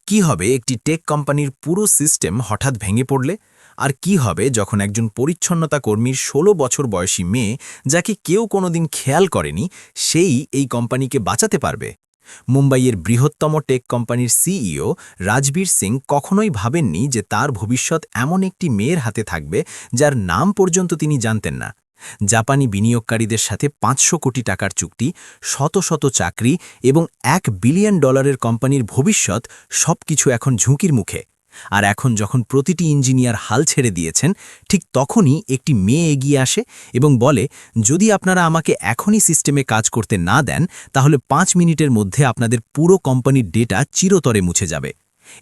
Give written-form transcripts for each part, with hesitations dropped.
কি হবে একটি টেক কোম্পানির পুরো সিস্টেম হঠাৎ ভেঙে পড়লে? আর কি হবে যখন একজন পরিচ্ছন্নতা কর্মীর ১৬ বছর বয়সী মেয়ে, যাকে কেউ কোনোদিন খেয়াল করেনি, সেই এই কোম্পানিকে বাঁচাতে পারবে? মুম্বাইয়ের বৃহত্তম টেক কোম্পানির সিইও রাজবীর সিং কখনোই ভাবেননি যে তার ভবিষ্যৎ এমন একটি মেয়ের হাতে থাকবে যার নাম পর্যন্ত তিনি জানতেন না। জাপানি বিনিয়োগকারীদের সাথে ৫০০ কোটি টাকার চুক্তি, শত শত চাকরি এবং $১ বিলিয়ন কোম্পানির ভবিষ্যৎ সবকিছু এখন ঝুঁকির মুখে। আর এখন যখন প্রতিটি ইঞ্জিনিয়ার হাল ছেড়ে দিয়েছেন, ঠিক তখনই একটি মেয়ে এগিয়ে আসে এবং বলে, যদি আপনারা আমাকে এখনই সিস্টেমে কাজ করতে না দেন, তাহলে ৫ মিনিটের মধ্যে আপনাদের পুরো কোম্পানির ডেটা চিরতরে মুছে যাবে।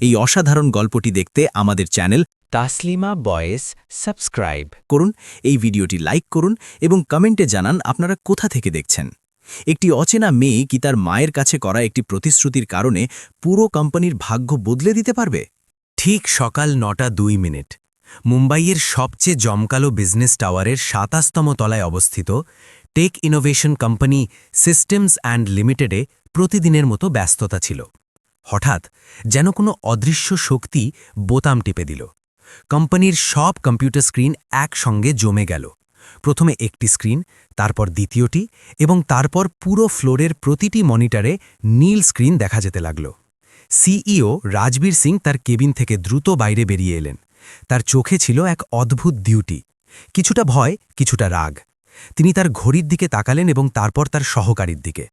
এই অসাধারণ গল্পটি দেখতে আমাদের চ্যানেল তাসলিমা বয়েস সাবস্ক্রাইব করুন, এই ভিডিওটি লাইক করুন এবং কমেন্টে জানান আপনারা কোথা থেকে দেখছেন। একটি অচেনা মেয়ে কি তার মায়ের কাছে করা একটি প্রতিশ্রুতির কারণে পুরো কোম্পানির ভাগ্য বদলে দিতে পারবে? ঠিক সকাল ৯:০২। মুম্বাইয়ের সবচেয়ে জমকালো বিজনেস টাওয়ারের ২৭তম তলায় অবস্থিত tech innovation company systems and লিমিটেডে প্রতিদিনের মতো ব্যস্ততা ছিল। হঠাৎ যেন কোনো অদৃশ্য শক্তি বোতাম টিপে দিল। কোম্পানির সব কম্পিউটার স্ক্রিন একসঙ্গে জমে গেল। প্রথমে একটি স্ক্রিন, তারপর দ্বিতীয়টি এবং তারপর পুরো ফ্লোরের প্রতিটি মনিটরে নীল স্ক্রিন দেখা যেতে লাগল। সিইও রাজবীর সিং তার কেবিন থেকে দ্রুত বাইরে বেরিয়ে এলেন। তার চোখে ছিল এক অদ্ভুত ডিউটি, কিছুটা ভয়, কিছুটা রাগ। তিনি তার ঘড়ির দিকে তাকালেন এবং তারপর তার সহকারীর দিকে।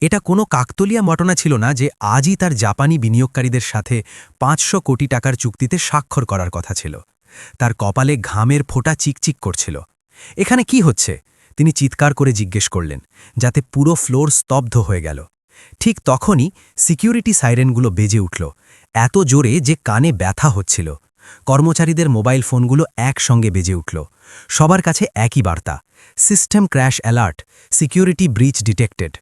এটা কোনো কাকতলীয়া ঘটনা ছিল না যে আজই তার জাপানি বিনিয়োগকারীদের সাথে ৫০০ কোটি টাকার চুক্তিতে স্বাক্ষর করার কথা ছিল। তার কপালে ঘামের ফোঁটা চিকচিক করছিল। এখানে কি হচ্ছে? তিনি চিৎকার করে জিজ্ঞেস করলেন, যাতে পুরো ফ্লোর স্তব্ধ হয়ে গেল। ঠিক তখনই সিকিউরিটি সাইরেনগুলো বেজে উঠল, এত জোরে যে কানে ব্যথা হচ্ছিল। কর্মচারীদের মোবাইল ফোনগুলো একসঙ্গে বেজে উঠল। সবার কাছে একই বার্তা, সিস্টেম ক্র্যাশ অ্যালার্ট, সিকিউরিটি ব্রিচ ডিটেক্টেড।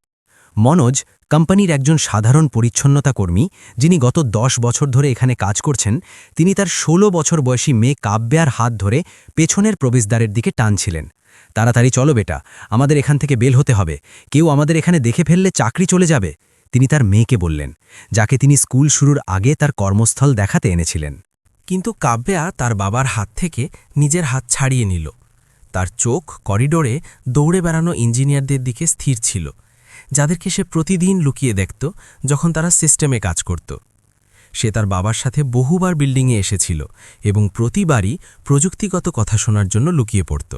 মনোজ, কোম্পানির একজন সাধারণ পরিচ্ছন্নতা কর্মী, যিনি গত ১০ বছর ধরে এখানে কাজ করছেন, তিনি তার ১৬ বছর বয়সী মেয়ে কাব্যার হাত ধরে পেছনের প্রবেশদ্বারের দিকে টানছিলেন। তাড়াতাড়ি চলো বেটা, আমাদের এখান থেকে বের হতে হবে, কেউ আমাদের এখানে দেখে ফেললে চাকরি চলে যাবে, তিনি তার মেয়েকে বললেন, যাকে তিনি স্কুল শুরুর আগে তার কর্মস্থল দেখাতে এনেছিলেন। কিন্তু কাব্যা তার বাবার হাত থেকে নিজের হাত ছাড়িয়ে নিল। তার চোখ করিডোরে দৌড়ে বেড়ানো ইঞ্জিনিয়ারদের দিকে স্থির ছিল, যাদেরকে সে প্রতিদিন লুকিয়ে দেখত যখন তারা সিস্টেমে কাজ করত। সে তার বাবার সাথে বহুবার বিল্ডিংয়ে এসেছিল এবং প্রতিবারই প্রযুক্তিগত কথা শোনার জন্য লুকিয়ে পড়ত।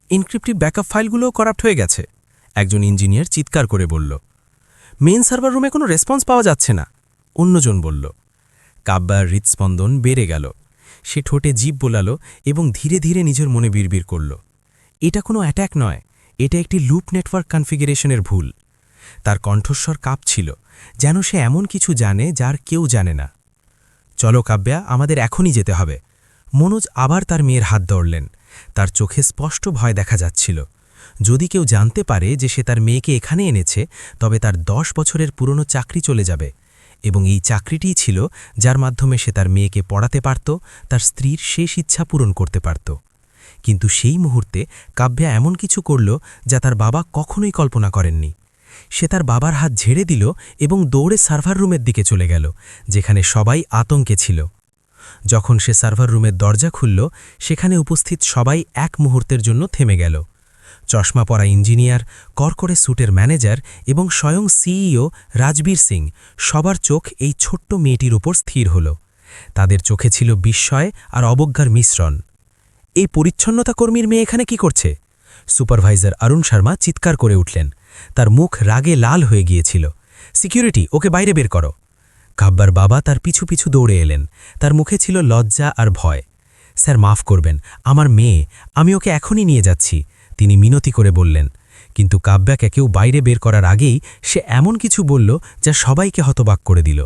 ইনক্রিপ্টিভ ব্যাকআপ ফাইলগুলোও করাপ্ট হয়ে গেছে, একজন ইঞ্জিনিয়ার চিৎকার করে বলল। মেইন সার্ভার রুমে কোনো রেসপন্স পাওয়া যাচ্ছে না, অন্যজন বলল। কাব্যার হৃৎস্পন্দন বেড়ে গেল। সে ঠোঁটে জিভ বোলাল এবং ধীরে ধীরে নিজের মনে বিড়বিড় করল, এটা কোনো অ্যাট্যাক নয়, এটা একটি লুপ নেটওয়ার্ক কনফিগারেশনের ভুল। তার কণ্ঠস্বর কাঁপছিল, যেন সে এমন কিছু জানে যার কেউ জানে না। চলো কাব্যা, আমাদের এখনই যেতে হবে। মনোজ আবার তার মেয়ের হাত ধরলেন। তার চোখে স্পষ্ট ভয় দেখা যাচ্ছিল। যদি কেউ জানতে পারে যে সে তার মেয়েকে এখানে এনেছে, তবে তার ১০ বছরের পুরনো চাকরি চলে যাবে। এবং এই চাকরিটিই ছিল যার মাধ্যমে সে তার মেয়েকে পড়াতে পারত, তার স্ত্রীর শেষ ইচ্ছা পূরণ করতে পারত। কিন্তু সেই মুহূর্তে কাব্যা এমন কিছু করল যা তার বাবা কখনোই কল্পনা করেননি। সে তার বাবার হাত ঝেড়ে দিল এবং দৌড়ে সার্ভার রুমের দিকে চলে গেল, যেখানে সবাই আতঙ্কে ছিল। যখন সে সার্ভার রুমের দরজা খুলল, সেখানে উপস্থিত সবাই এক মুহূর্তের জন্য থেমে গেল। চশমা পরা ইঞ্জিনিয়ার, কড়কড়ে স্যুটের ম্যানেজার এবং স্বয়ং সিইও রাজবীর সিং, সবার চোখ এই ছোট্ট মেয়েটির উপর স্থির হল। তাদের চোখে ছিল বিস্ময় আর অবজ্ঞার মিশ্রণ। এই পরিচ্ছন্নতা কর্মীর মেয়ে এখানে কি করছে? সুপারভাইজার অরুণ শর্মা চিৎকার করে উঠলেন। তার মুখ রাগে লাল হয়ে গিয়েছিল। সিকিউরিটি, ওকে বাইরে বের করো। কাব্যার বাবা তার পিছু পিছু দৌড়ে এলেন। তার মুখে ছিল লজ্জা আর ভয়। স্যার, মাফ করবেন, আমার মেয়ে, আমি ওকে এখনই নিয়ে যাচ্ছি, তিনি মিনতি করে বললেন। কিন্তু কাব্যাকে কেউ বাইরে বের করার আগেই সে এমন কিছু বলল যা সবাইকে হতবাক করে দিল।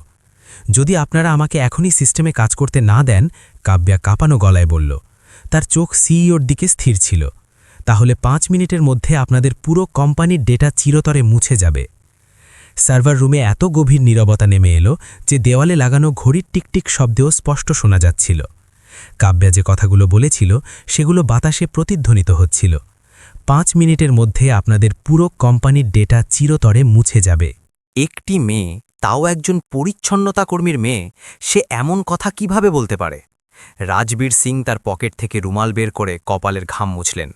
যদি আপনারা আমাকে এখনই সিস্টেমে কাজ করতে না দেন, কাব্যা কাঁপানো গলায় বলল। তার চোখ সিইওর দিকে স্থির ছিল। তাহলে ৫ মিনিটের মধ্যে আপনাদের পুরো কোম্পানির ডেটা চিরতরে মুছে যাবে। সার্ভার রুমে এত গভীর নীরবতা নেমে এলো যে দেওয়ালে লাগানো ঘড়ির টিকটিক শব্দেও স্পষ্ট শোনা যাচ্ছিল। কাব্যা যে কথাগুলো বলেছিল সেগুলো বাতাসে প্রতিধ্বনিত হচ্ছিল। ৫ মিনিটের মধ্যে আপনাদের পুরো কোম্পানির ডেটা চিরতরে মুছে যাবে। একটি মেয়ে তাও একজন পরিচ্ছন্নতা কর্মীর মেয়ে, সে এমন কথা কিভাবে বলতে পারে? রাজবীর সিং তার পকেট থেকে রুমাল বের করে কপালের ঘাম মুছলেন।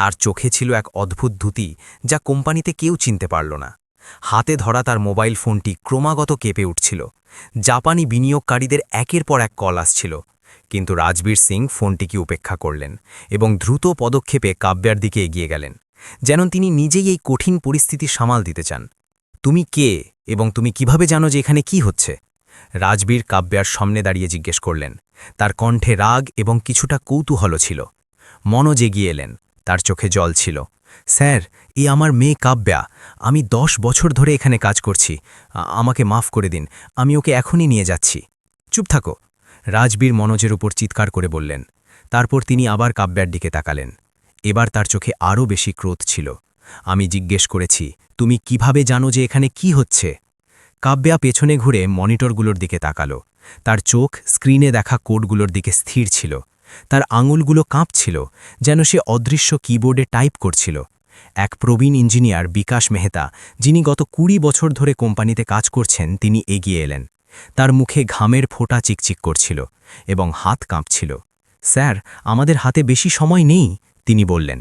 আর চোখে ছিল এক অদ্ভুত ধুতি যা কোম্পানিতে কেউ চিনতে পারল না। হাতে ধরা তার মোবাইল ফোনটি ক্রমাগত কেঁপে উঠছিল। জাপানি বিনিয়োগকারীদের একের পর এক কল আসছিল। কিন্তু রাজবীর সিং ফোনটিকে উপেক্ষা করলেন এবং দ্রুত পদক্ষেপে কাব্যার দিকে এগিয়ে গেলেন, যেন তিনি নিজেই এই কঠিন পরিস্থিতি সামাল দিতে চান। তুমি কে এবং তুমি কিভাবে জানো যে এখানে কি হচ্ছে? রাজবীর কাব্যার সামনে দাঁড়িয়ে জিজ্ঞেস করলেন। তার কণ্ঠে রাগ এবং কিছুটা কৌতূহল ছিল। মনোজ এগিয়ে এলেন, তার চোখে জল ছিল। স্যার, এই আমার মেয়ে কাব্যা। আমি 10 বছর ধরে এখানে কাজ করছি। আমাকে মাফ করে দিন, আমি ওকে এখনই নিয়ে যাচ্ছি। চুপ থাকো, রাজবীর মনোজের উপর চিৎকার করে বললেন। তারপর তিনি আবার কাব্যার দিকে তাকালেন। এবার তার চোখে আরও বেশি ক্রোধ ছিল। আমি জিজ্ঞেস করেছি, তুমি কিভাবে জানো যে এখানে কি হচ্ছে? কাব্যা পেছনে ঘুরে মনিটরগুলোর দিকে তাকালো। তার চোখ স্ক্রিনে দেখা কোডগুলোর দিকে স্থির ছিল। তার আঙুলগুলো কাঁপছিল, যেন সে অদৃশ্য কিবোর্ডে টাইপ করছিল। এক প্রবীণ ইঞ্জিনিয়ার বিকাশ মেহতা, যিনি গত 20 বছর ধরে কোম্পানিতে কাজ করছেন, তিনি এগিয়ে এলেন। তার মুখে ঘামের ফোঁটা চিকচিক করছিল এবং হাত কাঁপছিল। স্যার, আমাদের হাতে বেশি সময় নেই, তিনি বললেন।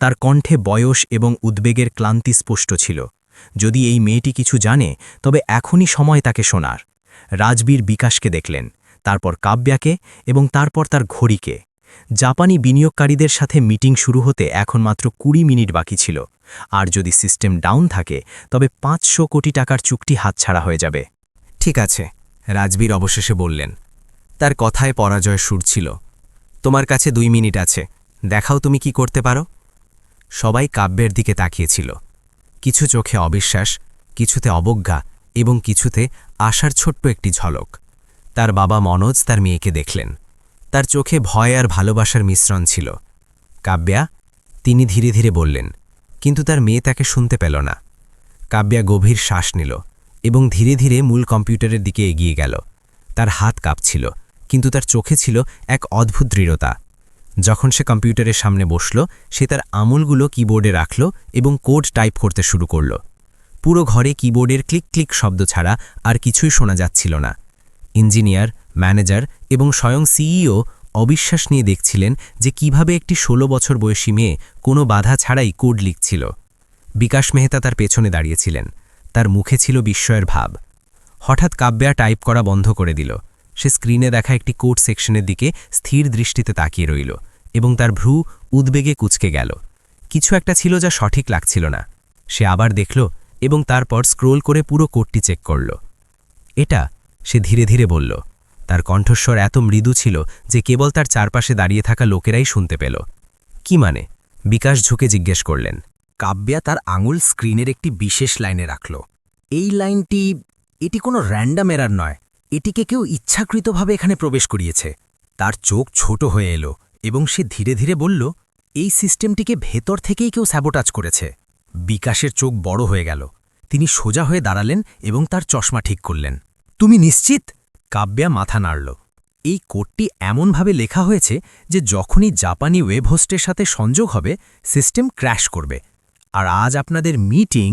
তার কণ্ঠে বয়স এবং উদ্বেগের ক্লান্তি স্পষ্ট ছিল। যদি এই মেয়েটি কিছু জানে, তবে এখনই সময় তাকে শোনার। রাজবীর বিকাশকে দেখলেন, তারপর কাব্যাকে এবং তারপর তার ঘড়িকে। জাপানি বিনিয়োগকারীদের সাথে মিটিং শুরু হতে এখন মাত্র 20 মিনিট বাকি ছিল। আর যদি সিস্টেম ডাউন থাকে, তবে 500 কোটি টাকার চুক্তি হাতছাড়া হয়ে যাবে। ঠিক আছে, রাজবীর অবশেষে বললেন। তার কথায় পরাজয় সুর ছিল। তোমার কাছে 2 মিনিট আছে, দেখাও তুমি কি করতে পারো। সবাই কাব্যের দিকে তাকিয়েছিল। কিছু চোখে অবিশ্বাস, কিছুতে অবজ্ঞা এবং কিছুতে আশার ছোট্ট একটি ঝলক। তার বাবা মনোজ তার মেয়েকে দেখলেন। তার চোখে ভয় আর ভালোবাসার মিশ্রণ ছিল। কাব্যা, তিনি ধীরে ধীরে বললেন, কিন্তু তার মেয়ে তাকে শুনতে পেল না। কাব্যা গভীর শ্বাস নিল এবং ধীরে ধীরে মূল কম্পিউটারের দিকে এগিয়ে গেল। তার হাত কাঁপছিল, কিন্তু তার চোখে ছিল এক অদ্ভুত দৃঢ়তা। যখন সে কম্পিউটারের সামনে বসল, সে তার আঙুলগুলো কিবোর্ডে রাখল এবং কোড টাইপ করতে শুরু করল। পুরো ঘরে কিবোর্ডের ক্লিক ক্লিক শব্দ ছাড়া আর কিছুই শোনা যাচ্ছিল না। ইঞ্জিনিয়ার, ম্যানেজার এবং স্বয়ং সিইও অবিশ্বাস নিয়ে দেখছিলেন যে কিভাবে একটি 16 বছর বয়সী মেয়ে কোনো বাধা ছাড়াই কোড লিখছিল। বিকাশ মেহতা তার পেছনে দাঁড়িয়েছিলেন। তার মুখে ছিল বিস্ময়ের ভাব। হঠাৎ কাব্যা টাইপ করা বন্ধ করে দিল। সে স্ক্রিনে দেখা একটি কোড সেকশনের দিকে স্থির দৃষ্টিতে তাকিয়ে রইল এবং তার ভ্রু উদ্বেগে কুঁচকে গেল। কিছু একটা ছিল যা সঠিক লাগছিল না। সে আবার দেখল এবং তারপর স্ক্রোল করে পুরো কোডটি চেক করল। এটা, সে ধীরে ধীরে বলল। তার কণ্ঠস্বর এত মৃদু ছিল যে কেবল তার চারপাশে দাঁড়িয়ে থাকা লোকেরাই শুনতে পেল। কি মানে? বিকাশ ঝুঁকে জিজ্ঞেস করলেন। কাব্যা তার আঙুল স্ক্রিনের একটি বিশেষ লাইনে রাখল। এই লাইনটি, এটি কোনো র্যান্ডাম এরার নয়, এটিকে কেউ ইচ্ছাকৃতভাবে এখানে প্রবেশ করিয়েছে। তার চোখ ছোট হয়ে এলো এবং সে ধীরে ধীরে বলল, এই সিস্টেমটিকে ভেতর থেকেই কেউ স্যাবোটাজ করেছে। বিকাশের চোখ বড় হয়ে গেল। তিনি সোজা হয়ে দাঁড়ালেন এবং তার চশমা ঠিক করলেন। তুমি নিশ্চিত? কাব্যা মাথা নাড়ল। এই কোডটি এমনভাবে লেখা হয়েছে যে যখনই জাপানি ওয়েব হোস্টের সাথে সংযোগ হবে, সিস্টেম ক্র্যাশ করবে। আর আজ আপনাদের মিটিং।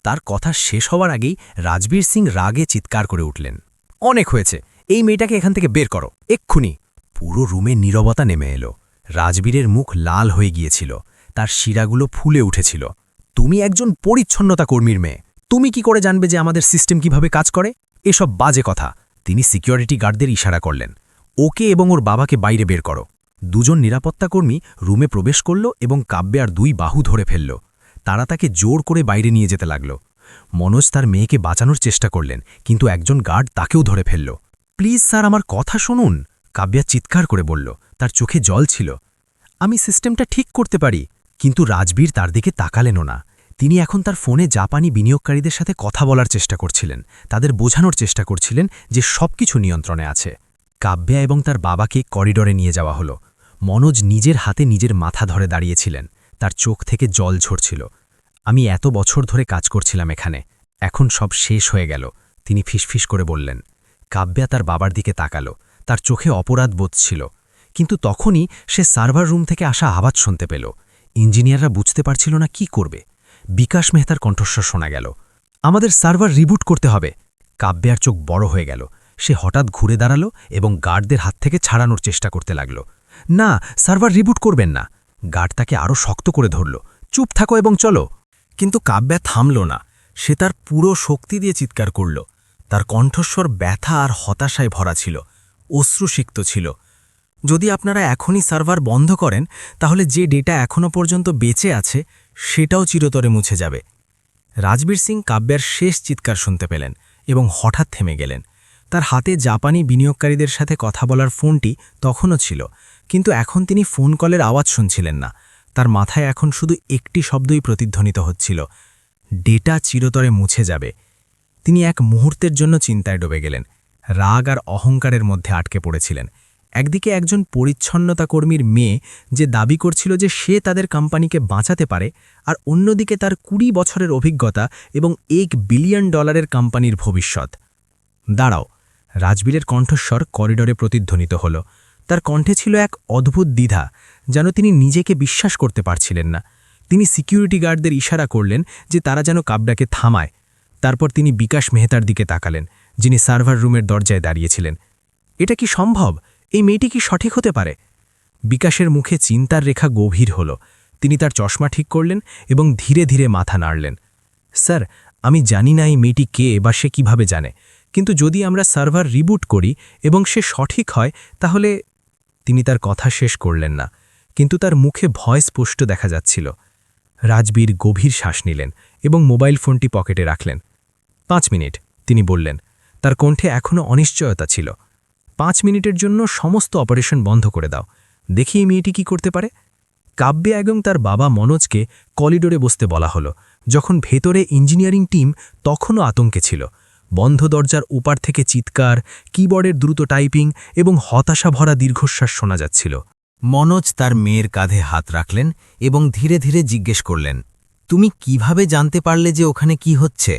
তার কথা শেষ হওয়ার আগেই রাজবীর সিং রাগে চিৎকার করে উঠলেন। অনেক হয়েছে, এই মেয়েটাকে এখান থেকে বের করো, এক্ষুনি। পুরো রুমে নীরবতা নেমে এলো। রাজবীরের মুখ লাল হয়ে গিয়েছিল, তার শিরাগুলো ফুলে উঠেছিল। তুমি একজন পরিচ্ছন্নতা কর্মীর মেয়ে, তুমি কি করে জানবে যে আমাদের সিস্টেম কিভাবে কাজ করে? এসব বাজে কথা। তিনি সিকিউরিটি গার্ডদের ইশারা করলেন, ওকে এবং ওর বাবাকে বাইরে বের করো। দুজন নিরাপত্তাকর্মী রুমে প্রবেশ করল এবং কাব্যার 2 বাহু ধরে ফেলল। তারা তাকে জোর করে বাইরে নিয়ে যেতে লাগল। মনোজ তার মেয়েকে বাঁচানোর চেষ্টা করলেন, কিন্তু একজন গার্ড তাকেও ধরে ফেলল। প্লিজ স্যার, আমার কথা শুনুন, কাব্যা চিৎকার করে বলল। তার চোখে জল ছিল। আমি সিস্টেমটা ঠিক করতে পারি। কিন্তু রাজবীর তার দিকে তাকালেনও না। তিনি এখন তার ফোনে জাপানি বিনিয়োগকারীদের সাথে কথা বলার চেষ্টা করছিলেন, তাদের বোঝানোর চেষ্টা করছিলেন যে সবকিছু নিয়ন্ত্রণে আছে। কাব্যা এবং তার বাবাকে করিডরে নিয়ে যাওয়া হলো। মনোজ নিজের হাতে নিজের মাথা ধরে দাঁড়িয়েছিলেন, তার চোখ থেকে জল ঝরছিল। আমি এত বছর ধরে কাজ করছিলাম এখানে, এখন সব শেষ হয়ে গেল, তিনি ফিসফিস করে বললেন। কাব্যা তার বাবার দিকে তাকালো, তার চোখে অপরাধ বোধ ছিল। কিন্তু তখনই সে সার্ভার রুম থেকে আসা আওয়াজ শুনতে পেল। ইঞ্জিনিয়াররা বুঝতে পারছিল না কি করবে। বিকাশ মেহতার কণ্ঠস্বর শোনা গেল, আমাদের সার্ভার রিবুট করতে হবে। কাব্যার চোখ বড় হয়ে গেল। সে হঠাৎ ঘুরে দাঁড়ালো এবং গার্ডদের হাত থেকে ছাড়ানোর চেষ্টা করতে লাগল। না, সার্ভার রিবুট করবেন না। গার্ড তাকে আরও শক্ত করে ধরল। চুপ থাকো এবং চলো। কিন্তু কাব্যা থামল না। সে তার পুরো শক্তি দিয়ে চিৎকার করল। তার কণ্ঠস্বর ব্যথা আর হতাশায় ভরা ছিল, অশ্রুসিক্ত ছিল। যদি আপনারা এখনই সার্ভার বন্ধ করেন, তাহলে যে ডেটা এখনও পর্যন্ত বেঁচে আছে সেটাও চিরতরে মুছে যাবে। রাজবীর সিং কাব্যার শেষ চিৎকার শুনতে পেলেন এবং হঠাৎ থেমে গেলেন। তার হাতে জাপানি বিনিয়োগকারীদের সাথে কথা বলার ফোনটি তখনও ছিল, কিন্তু এখন তিনি ফোন কলের আওয়াজ শুনছিলেন না। তার মাথায় এখন শুধু একটি শব্দই প্রতিধ্বনিত হচ্ছিল, ডেটা চিরতরে মুছে যাবে। তিনি এক মুহূর্তের জন্য চিন্তায় ডুবে গেলেন। রাগ আর অহংকারের মধ্যে আটকে পড়েছিলেন। একদিকে একজন পরিচ্ছন্নতা কর্মীর মেয়ে যে দাবি করছিল যে সে তাদের কোম্পানিকে বাঁচাতে পারে, আর অন্যদিকে তার ২০ বছরের অভিজ্ঞতা এবং $1 বিলিয়ন কোম্পানির ভবিষ্যৎ। দাঁড়াও, রাজবীরের কণ্ঠস্বর করিডোরে প্রতিধ্বনিত হল। তার কণ্ঠে ছিল এক অদ্ভুত দ্বিধা, যেন তিনি নিজেকে বিশ্বাস করতে পারছিলেন না। তিনি সিকিউরিটি গার্ডদের ইশারা করলেন যে তারা যেন কাব্যাকে থামায়। তারপর তিনি বিকাশ মেহতার দিকে তাকালেন, যিনি সার্ভার রুমের দরজায় দাঁড়িয়েছিলেন। এটা কি সম্ভব? এই মেয়েটি কি সঠিক হতে পারে? বিকাশের মুখে চিন্তার রেখা গভীর হল। তিনি তার চশমা ঠিক করলেন এবং ধীরে ধীরে মাথা নাড়লেন। স্যার, আমি জানি না এই মেয়েটি কে বা সে কিভাবে জানে, কিন্তু যদি আমরা সার্ভার রিবুট করি এবং সে সঠিক হয় তাহলে। তিনি তার কথা শেষ করলেন না, কিন্তু তার মুখে ভয় স্পষ্ট দেখা যাচ্ছিল। রাজবীর গভীর শ্বাস নিলেন এবং মোবাইল ফোনটি পকেটে রাখলেন। 5 মিনিট, তিনি বললেন। তার কণ্ঠে এখনও অনিশ্চয়তা ছিল। 5 মিনিটের জন্য সমস্ত অপারেশন বন্ধ করে দাও, দেখি এই মেয়েটি কি করতে পারে। কাব্যা এবং তার বাবা মনোজকে করিডোরে বসতে বলা হলো। যখন ভেতরে ইঞ্জিনিয়ারিং টিম তখনও আতঙ্কে ছিল। বন্ধ দরজার ওপার থেকে চিৎকার, কিবোর্ডের দ্রুত টাইপিং এবং হতাশা ভরা দীর্ঘশ্বাস শোনা যাচ্ছিল। মনোজ তার মেয়ের কাঁধে হাত রাখলেন এবং ধীরে ধীরে জিজ্ঞেস করলেন, তুমি কিভাবে জানতে পারলে যে ওখানে কি হচ্ছে?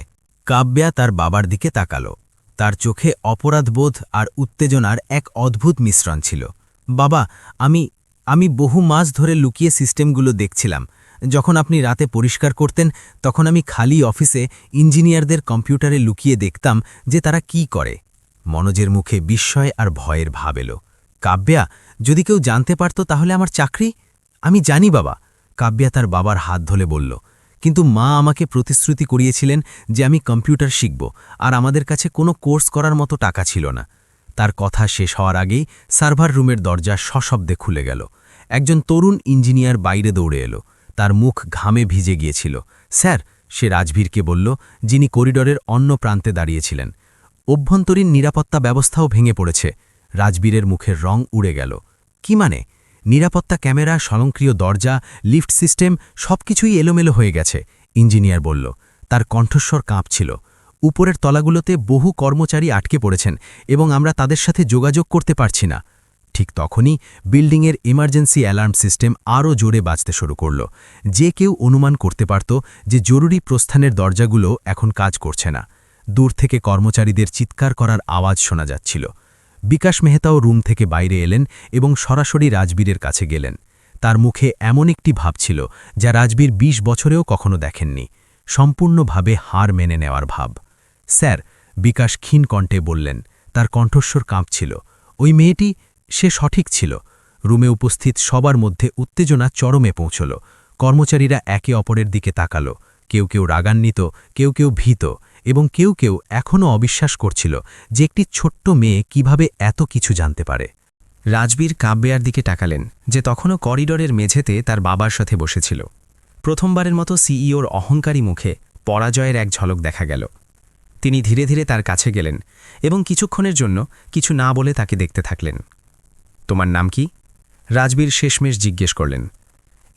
কাব্যা তার বাবার দিকে তাকালো। তার চোখে অপরাধবোধ আর উত্তেজনার এক অদ্ভুত মিশ্রণ ছিল। বাবা, আমি বহু মাস ধরে লুকিয়ে সিস্টেমগুলো দেখছিলাম। যখন আপনি রাতে পরিষ্কার করতেন, তখন আমি খালি অফিসে ইঞ্জিনিয়ারদের কম্পিউটারে লুকিয়ে দেখতাম যে তারা কি করে। মনোজের মুখে বিস্ময় আর ভয়ের ভাব এলো। কাব্যা, যদি কেউ জানতে পারত তাহলে আমার চাকরি? আমি জানি বাবা, কাব্যা তার বাবার হাত ধরে বলল, কিন্তু মা আমাকে প্রতিশ্রুতি করিয়েছিলেন যে আমি কম্পিউটার শিখব, আর আমাদের কাছে কোনো কোর্স করার মতো টাকা ছিল না। তার কথা শেষ হওয়ার আগেই সার্ভার রুমের দরজা সশব্দে খুলে গেল। একজন তরুণ ইঞ্জিনিয়ার বাইরে দৌড়ে এলো। তার মুখ ঘামে ভিজে গিয়েছিল। স্যার, সে রাজবীরকে বলল, যিনি করিডোরের অন্য প্রান্তে দাঁড়িয়েছিলেন। অভ্যন্তরীণ নিরাপত্তা ব্যবস্থাও ভেঙে পড়েছে। রাজবীরের মুখের রং উড়ে গেল। কি মানে? নিরাপত্তা ক্যামেরা, স্বয়ংক্রিয় দরজা, লিফট সিস্টেম সবকিছুই এলোমেলো হয়ে গেছে, ইঞ্জিনিয়ার বলল। তার কণ্ঠস্বর কাঁপছিল। উপরের তলাগুলোতে বহু কর্মচারী আটকে পড়েছেন এবং আমরা তাদের সাথে যোগাযোগ করতে পারছি না। ঠিক তখনই বিল্ডিংয়ের ইমার্জেন্সি অ্যালার্ম সিস্টেম আরও জোরে বাজতে শুরু করল। যে কেউ অনুমান করতে পারত যে জরুরি প্রস্থানের দরজাগুলো এখন কাজ করছে না। দূর থেকে কর্মচারীদের চিৎকার করার আওয়াজ শোনা যাচ্ছিল। বিকাশ মেহতাও রুম থেকে বাইরে এলেন এবং সরাসরি রাজবীরের কাছে গেলেন। তার মুখে এমন একটি ভাব ছিল যা রাজবীর 20 বছরেও কখনো দেখেননি, সম্পূর্ণভাবে হার মেনে নেওয়ার ভাব। স্যার, বিকাশ ক্ষীণ কণ্ঠে বললেন। তার কণ্ঠস্বর কাঁপছিল। ওই মেয়েটি, সে সঠিক ছিল। রুমে উপস্থিত সবার মধ্যে উত্তেজনা চরমে পৌঁছল। কর্মচারীরা একে অপরের দিকে তাকালো। কেউ কেউ রাগান্বিত, কেউ কেউ ভীত, এবং কেউ কেউ এখনও অবিশ্বাস করছিল যে একটি ছোট্ট মেয়ে কিভাবে এত কিছু জানতে পারে। রাজবীর কাব্যার দিকে তাকালেন, যে তখনও করিডোরের মেঝেতে তার বাবার সাথে বসেছিল। প্রথমবারের মতো সিইওর অহংকারী মুখে পরাজয়ের এক ঝলক দেখা গেল। তিনি ধীরে ধীরে তার কাছে গেলেন এবং কিছুক্ষণের জন্য কিছু না বলে তাকে দেখতে থাকলেন। তোমার নাম কি? রাজবীর শেষমেশ জিজ্ঞেস করলেন।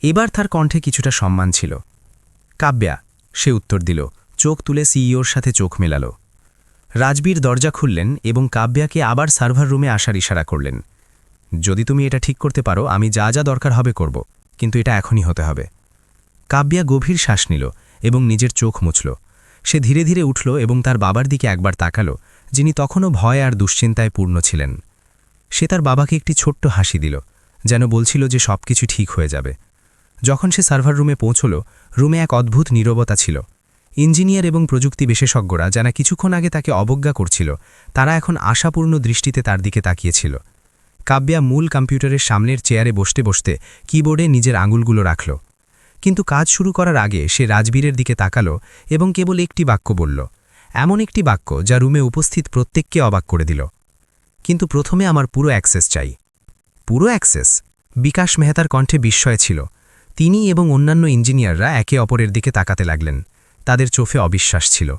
এবার তার কণ্ঠে কিছুটা সম্মান ছিল। কাব্যা, সে উত্তর দিল, চোখ তুলে সিইওর সাথে চোখ মেলাল। রাজবীর দরজা খুললেন এবং কাব্যাকে আবার সার্ভার রুমে আসার ইশারা করলেন। যদি তুমি এটা ঠিক করতে পারো, আমি যা যা দরকার হবে করব, কিন্তু এটা এখনই হতে হবে। কাব্যা গভীর শ্বাস নিল এবং নিজের চোখ মুছল। সে ধীরে ধীরে উঠল এবং তার বাবার দিকে একবার তাকালো, যিনি তখনও ভয় আর দুশ্চিন্তায় পূর্ণ ছিলেন। সে তার বাবাকে একটি ছোট্ট হাসি দিল, যেন বলছিল যে সবকিছু ঠিক হয়ে যাবে। যখন সে সার্ভার রুমে পৌঁছল, রুমে এক অদ্ভুত নীরবতা ছিল। ইঞ্জিনিয়ার এবং প্রযুক্তি বিশেষজ্ঞরা যারা কিছুক্ষণ আগে তাকে অবজ্ঞা করছিল তারা এখন আশাপূর্ণ দৃষ্টিতে তার দিকে তাকিয়েছিল। কাব্যা মূল কম্পিউটারের সামনের চেয়ারে বসতে বসতে কিবোর্ডে নিজের আঙুলগুলো রাখল। কিন্তু কাজ শুরু করার আগে সে রাজবীরের দিকে তাকালো এবং কেবল একটি বাক্য বলল, এমন একটি বাক্য যা রুমে উপস্থিত প্রত্যেককে অবাক করে দিল। কিন্তু প্রথমে আমার পুরো অ্যাক্সেস চাই। পুরো অ্যাক্সেস? বিকাশ মেহতার কণ্ঠে বিস্ময় ছিল। তিনি এবং অন্যান্য ইঞ্জিনিয়াররা একে অপরের দিকে তাকাতে লাগলেন। তাদের চোখে অবিশ্বাস ছিল।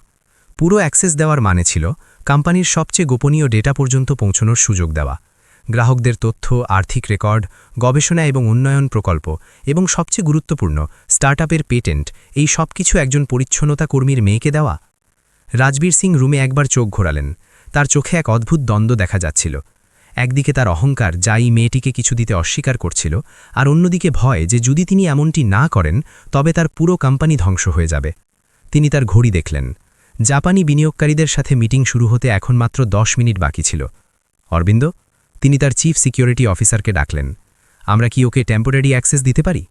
পুরো অ্যাক্সেস দেওয়ার মানে ছিল কোম্পানির সবচেয়ে গোপনীয় ডেটা পর্যন্ত পৌঁছানোর সুযোগ দেওয়া। গ্রাহকদের তথ্য, আর্থিক রেকর্ড, গবেষণা এবং উন্নয়ন প্রকল্প এবং সবচেয়ে গুরুত্বপূর্ণ স্টার্টআপের পেটেন্ট, এই সব কিছু একজন পরিচ্ছন্নতা কর্মীর মেয়েকে দেওয়া। রাজবীর সিং রুমে একবার চোখ ঘোরালেন। তার চোখে এক অদ্ভুত দ্বন্দ্ব দেখা যাচ্ছিল। একদিকে তার অহংকার, যা এই মেয়েটিকে কিছু দিতে অস্বীকার করছিল, আর অন্যদিকে ভয় যে যদি তিনি এমনটি না করেন তবে তার পুরো কোম্পানি ধ্বংস হয়ে যাবে। তিনি তার ঘড়ি দেখলেন। জাপানি বিনিয়োগকারীদের সাথে মিটিং শুরু হতে এখন মাত্র 10 মিনিট বাকি ছিল। অরবিন্দ, তিনি তার চিফ সিকিউরিটি অফিসারকে ডাকলেন। আমরা কি ওকে টেম্পোরারি অ্যাক্সেস দিতে পারি?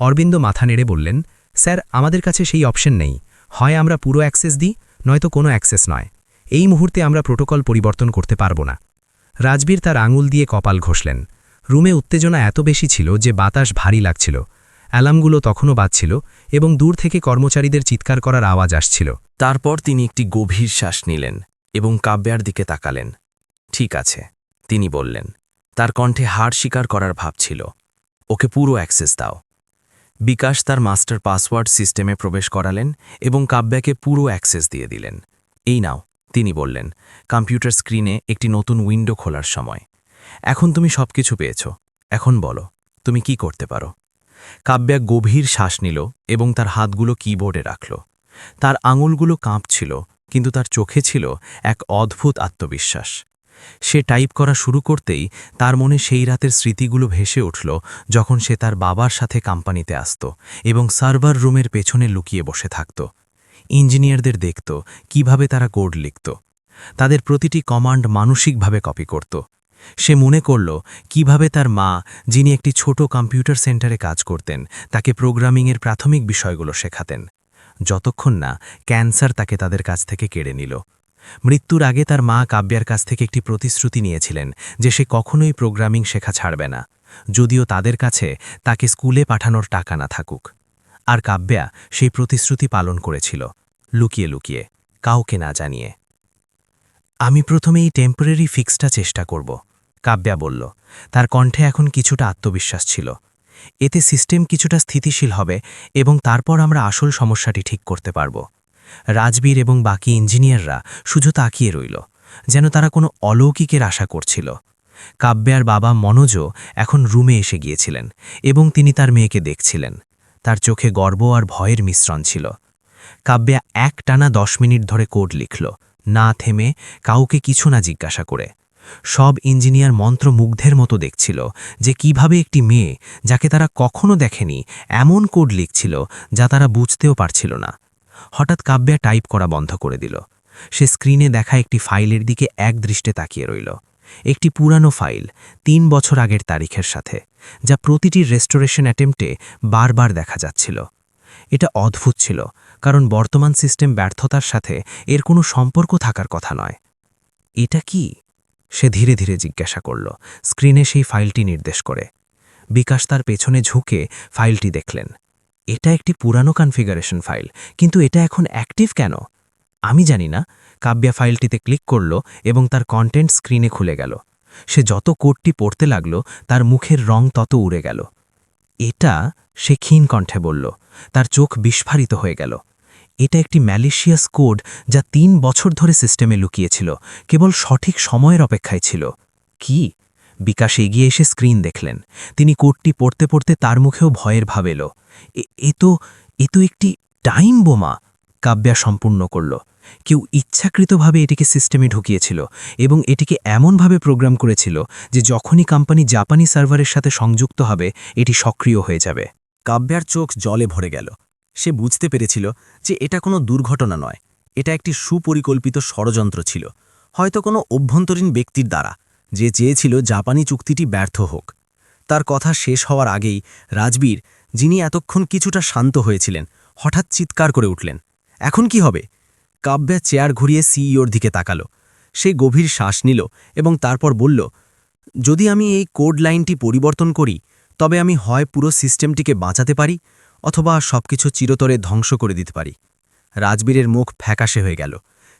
অরবিন্দ মাথা নেড়ে বললেন, স্যার, আমাদের কাছে সেই অপশন নেই। হয় আমরা পুরো অ্যাক্সেস দিই, নয়তো কোনো অ্যাক্সেস নয়। এই মুহূর্তে আমরা প্রোটোকল পরিবর্তন করতে পারব না। রাজবীর তার আঙুল দিয়ে কপাল ঘষলেন। রুমে উত্তেজনা এত বেশি ছিল যে বাতাস ভারী লাগছিল। অ্যালার্মগুলো তখনও বাজছিল এবং দূর থেকে কর্মচারীদের চিৎকার করার আওয়াজ আসছিল। তারপর তিনি একটি গভীর শ্বাস নিলেন এবং কাব্যার দিকে তাকালেন। ঠিক আছে, তিনি বললেন। তার কণ্ঠে হার স্বীকার করার ভাব ছিল। ওকে পুরো অ্যাক্সেস দাও। বিকাশ তার মাস্টার পাসওয়ার্ড সিস্টেমে প্রবেশ করালেন এবং কাব্যাকে পুরো অ্যাক্সেস দিয়ে দিলেন। এই নাও, তিনি বললেন। কম্পিউটার স্ক্রিনে একটি নতুন উইন্ডো খোলার সময়। এখন তুমি সবকিছু পেয়েছ। এখন বলো, তুমি কি করতে পারো? কাব্যা গভীর শ্বাস নিল এবং তার হাতগুলো কিবোর্ডে রাখল। তার আঙুলগুলো কাঁপছিল, কিন্তু তার চোখে ছিল এক অদ্ভুত আত্মবিশ্বাস। সে টাইপ করা শুরু করতেই তার মনে সেই রাতের স্মৃতিগুলো ভেসে উঠল, যখন সে তার বাবার সাথে কোম্পানিতে আসত এবং সার্ভার রুমের পেছনে লুকিয়ে বসে থাকত। ইঞ্জিনিয়ারদের দেখত কিভাবে তারা কোড লিখত। তাদের প্রতিটি কমান্ড মানসিকভাবে কপি করত। সে মনে করল কিভাবে তার মা, যিনি একটি ছোট কম্পিউটার সেন্টারে কাজ করতেন, তাকে প্রোগ্রামিংয়ের প্রাথমিক বিষয়গুলো শেখাতেন, যতক্ষণ না ক্যান্সার তাকে তাদের কাছ থেকে কেড়ে নিল। মৃত্যুর আগে তার মা কাব্যার কাছ থেকে একটি প্রতিশ্রুতি নিয়েছিলেন যে সে কখনোই প্রোগ্রামিং শেখা ছাড়বে না, যদিও তাদের কাছে তাকে স্কুলে পাঠানোর টাকা না থাকুক। আর কাব্যা সেই প্রতিশ্রুতি পালন করেছিল, লুকিয়ে লুকিয়ে, কাউকে না জানিয়ে। আমি প্রথমে এই টেম্পোরারি ফিক্সটা চেষ্টা করব, কাব্যা বলল। তার কণ্ঠে এখন কিছুটা আত্মবিশ্বাস ছিল। এতে সিস্টেম কিছুটা স্থিতিশীল হবে এবং তারপর আমরা আসল সমস্যাটি ঠিক করতে পারব। রাজবীর এবং বাকি ইঞ্জিনিয়াররা শুধু তাকিয়ে রইল, যেন তারা কোনো অলৌকিকের আশা করছিল। কাব্যার বাবা মনোজও এখন রুমে এসে গিয়েছিলেন এবং তিনি তার মেয়েকে দেখছিলেন। তার চোখে গর্ব আর ভয়ের মিশ্রণ ছিল। কাব্যা একটানা 10 মিনিট ধরে কোড লিখল, না থেমে, কাউকে কিছু না জিজ্ঞাসা করে। সব ইঞ্জিনিয়ার মন্ত্রমুগ্ধের মতো দেখছিল যে কিভাবে একটি মেয়ে, যাকে তারা কখনো দেখেনি, এমন কোড লিখছিল যা তারা বুঝতেও পারছিল না। হঠাৎ কাব্যা টাইপ করা বন্ধ করে দিল। সে স্ক্রিনে দেখা একটি ফাইলের দিকে একদৃষ্টে তাকিয়ে রইল। একটি পুরানো ফাইল, 3 বছর আগের তারিখের সাথে, যা প্রতিটি রেস্টোরেশন অ্যাটেম্পটে বারবার দেখা যাচ্ছিল। এটা অদ্ভুত ছিল, কারণ বর্তমান সিস্টেম ব্যর্থতার সাথে এর কোনো সম্পর্ক থাকার কথা নয়। এটা কি? সে ধীরে ধীরে জিজ্ঞাসা করল, স্ক্রিনে সেই ফাইলটি নির্দেশ করে। বিকাশ তার পেছনে ঝুঁকে ফাইলটি দেখলেন। এটা একটি পুরানো কনফিগারেশন ফাইল, কিন্তু এটা এখন অ্যাক্টিভ কেন? আমি জানি না। কাব্যা ফাইলটিতে ক্লিক করল এবং তার কন্টেন্ট স্ক্রিনে খুলে গেল। সে যত কোডটি পড়তে লাগল, তার মুখের রং তত উড়ে গেল। এটা, সে ক্ষীণ কণ্ঠে বলল। তার চোখ বিস্ফারিত হয়ে গেল। এটা একটি ম্যালিশিয়াস কোড যা 3 বছর ধরে সিস্টেমে লুকিয়েছিল, কেবল সঠিক সময়ের অপেক্ষায় ছিল। কি? বিকাশ এগিয়ে এসে স্ক্রিন দেখলেন। তিনি কোডটি পড়তে পড়তে তার মুখেও ভয়ের ভাব এলো। এ তো একটি টাইম বোমা, কাব্যা সম্পূর্ণ করল। কেউ ইচ্ছাকৃতভাবে এটিকে সিস্টেমে ঢুকিয়েছিল এবং এটিকে এমনভাবে প্রোগ্রাম করেছিল যে যখনই কোম্পানি জাপানি সার্ভারের সাথে সংযুক্ত হবে, এটি সক্রিয় হয়ে যাবে। কাব্যার চোখ জলে ভরে গেল। সে বুঝতে পেরেছিল যে এটা কোনো দুর্ঘটনা নয়, এটা একটি সুপরিকল্পিত ষড়যন্ত্র ছিল, হয়তো কোনো অভ্যন্তরীণ ব্যক্তির দ্বারা, যে চেয়েছিল জাপানি চুক্তিটি ব্যর্থ হোক। তার কথা শেষ হওয়ার আগেই রাজবীর, যিনি এতক্ষণ কিছুটা শান্ত হয়েছিলেন, হঠাৎ চিৎকার করে উঠলেন। এখন কি হবে? কাব্যা চেয়ার ঘুরিয়ে সিইওর দিকে তাকালো। সে গভীর শ্বাস নিল এবং তারপর বলল, যদি আমি এই কোড লাইনটি পরিবর্তন করি তবে আমি হয় পুরো সিস্টেমটিকে বাঁচাতে পারি অথবা সবকিছু চিরতরে ধ্বংস করে দিতে পারি। রাজবীরের মুখ ফ্যাকাশে হয়ে গেল।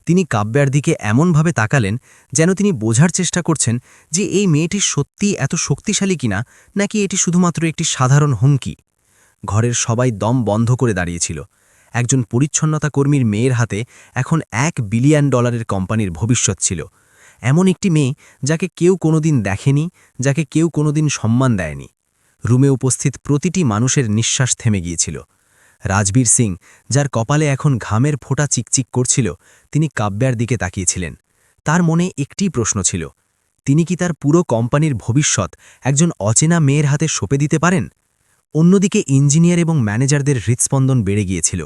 তিনি কাব্যার দিকে এমনভাবে তাকালেন যেন তিনি বোঝার চেষ্টা করছেন যে এই মেয়েটি সত্যি এত শক্তিশালী কিনা, নাকি এটি শুধুমাত্র একটি সাধারণ হুমকি। ঘরের সবাই দম বন্ধ করে দাঁড়িয়েছিল। একজন পরিচ্ছন্নতা কর্মীর মেয়ের হাতে এখন $1 বিলিয়ন কোম্পানির ভবিষ্যৎ ছিল। এমন একটি মেয়ে যাকে কেউ কোনোদিন দেখেনি, যাকে কেউ কোনোদিন সম্মান দেয়নি। রুমে উপস্থিত প্রতিটি মানুষের নিঃশ্বাস থেমে গিয়েছিল। রাজবীর সিং, যার কপালে এখন ঘামের ফোঁটা চিকচিক করছিল, তিনি কাব্যার দিকে তাকিয়েছিলেন। তার মনে একটি প্রশ্ন ছিল, তিনি কি তার পুরো কোম্পানির ভবিষ্যৎ একজন অচেনা মেয়ের হাতে সঁপে দিতে পারেন? অন্যদিকে ইঞ্জিনিয়ার এবং ম্যানেজারদের হৃৎস্পন্দন বেড়ে গিয়েছিল,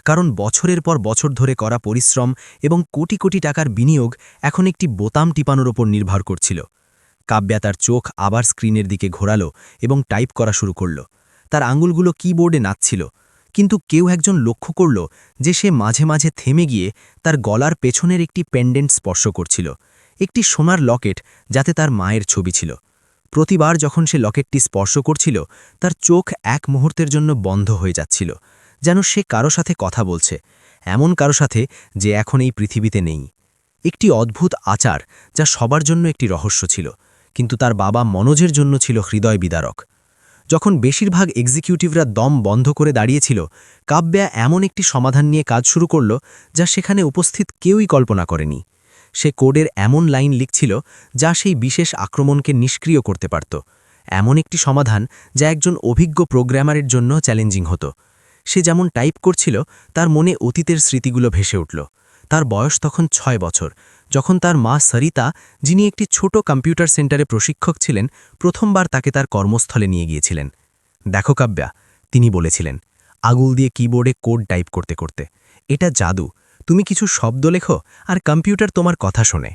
কারণ বছরের পর বছর ধরে করা পরিশ্রম এবং কোটি কোটি টাকার বিনিয়োগ এখন একটি বোতাম টিপানোর ওপর নির্ভর করছিল। কাব্যা তার চোখ আবার স্ক্রিনের দিকে ঘোরালো এবং টাইপ করা শুরু করল। তার আঙুলগুলো কিবোর্ডে নাচছিল, কিন্তু কেউ একজন লক্ষ্য করল যে সে মাঝে মাঝে থেমে গিয়ে তার গলার পেছনের একটি পেন্ডেন্ট স্পর্শ করছিল, একটি সোনার লকেট যাতে তার মায়ের ছবি ছিল। প্রতিবার যখন সে লকেটটি স্পর্শ করছিল, তার চোখ এক মুহূর্তের জন্য বন্ধ হয়ে যাচ্ছিল, যেন সে কারো সাথে কথা বলছে, এমন কারো সাথে যে এখন এই পৃথিবীতে নেই। একটি অদ্ভুত আচার যা সবার জন্য একটি রহস্য ছিল, কিন্তু তার বাবা মনোজের জন্য ছিল হৃদয় বিদারক। যখন বেশিরভাগ এক্সিকিউটিভরা দম বন্ধ করে দাঁড়িয়েছিল, কাব্যা এমন একটি সমাধান নিয়ে কাজ শুরু করল যা সেখানে উপস্থিত কেউই কল্পনা করেনি। সে কোডের এমন লাইন লিখছিল যা সেই বিশেষ আক্রমণকে নিষ্ক্রিয় করতে পারত, এমন একটি সমাধান যা একজন অভিজ্ঞ প্রোগ্রামারের জন্য চ্যালেঞ্জিং হতো। সে যেমন টাইপ করছিল, তার মনে অতীতের স্মৃতিগুলো ভেসে উঠল। তার বয়স তখন 6 বছর, যখন তার মা সরিতা, যিনি একটি ছোট কম্পিউটার সেন্টারে প্রশিক্ষক ছিলেন, প্রথমবার তাকে তার কর্মস্থলে নিয়ে গিয়েছিলেন। দেখো কাব্যা, তিনি বলেছিলেন, আঙুল দিয়ে কিবোর্ডে কোড টাইপ করতে করতে, এটা জাদু। তুমি কিছু শব্দ লেখো আর কম্পিউটার তোমার কথা শোনে।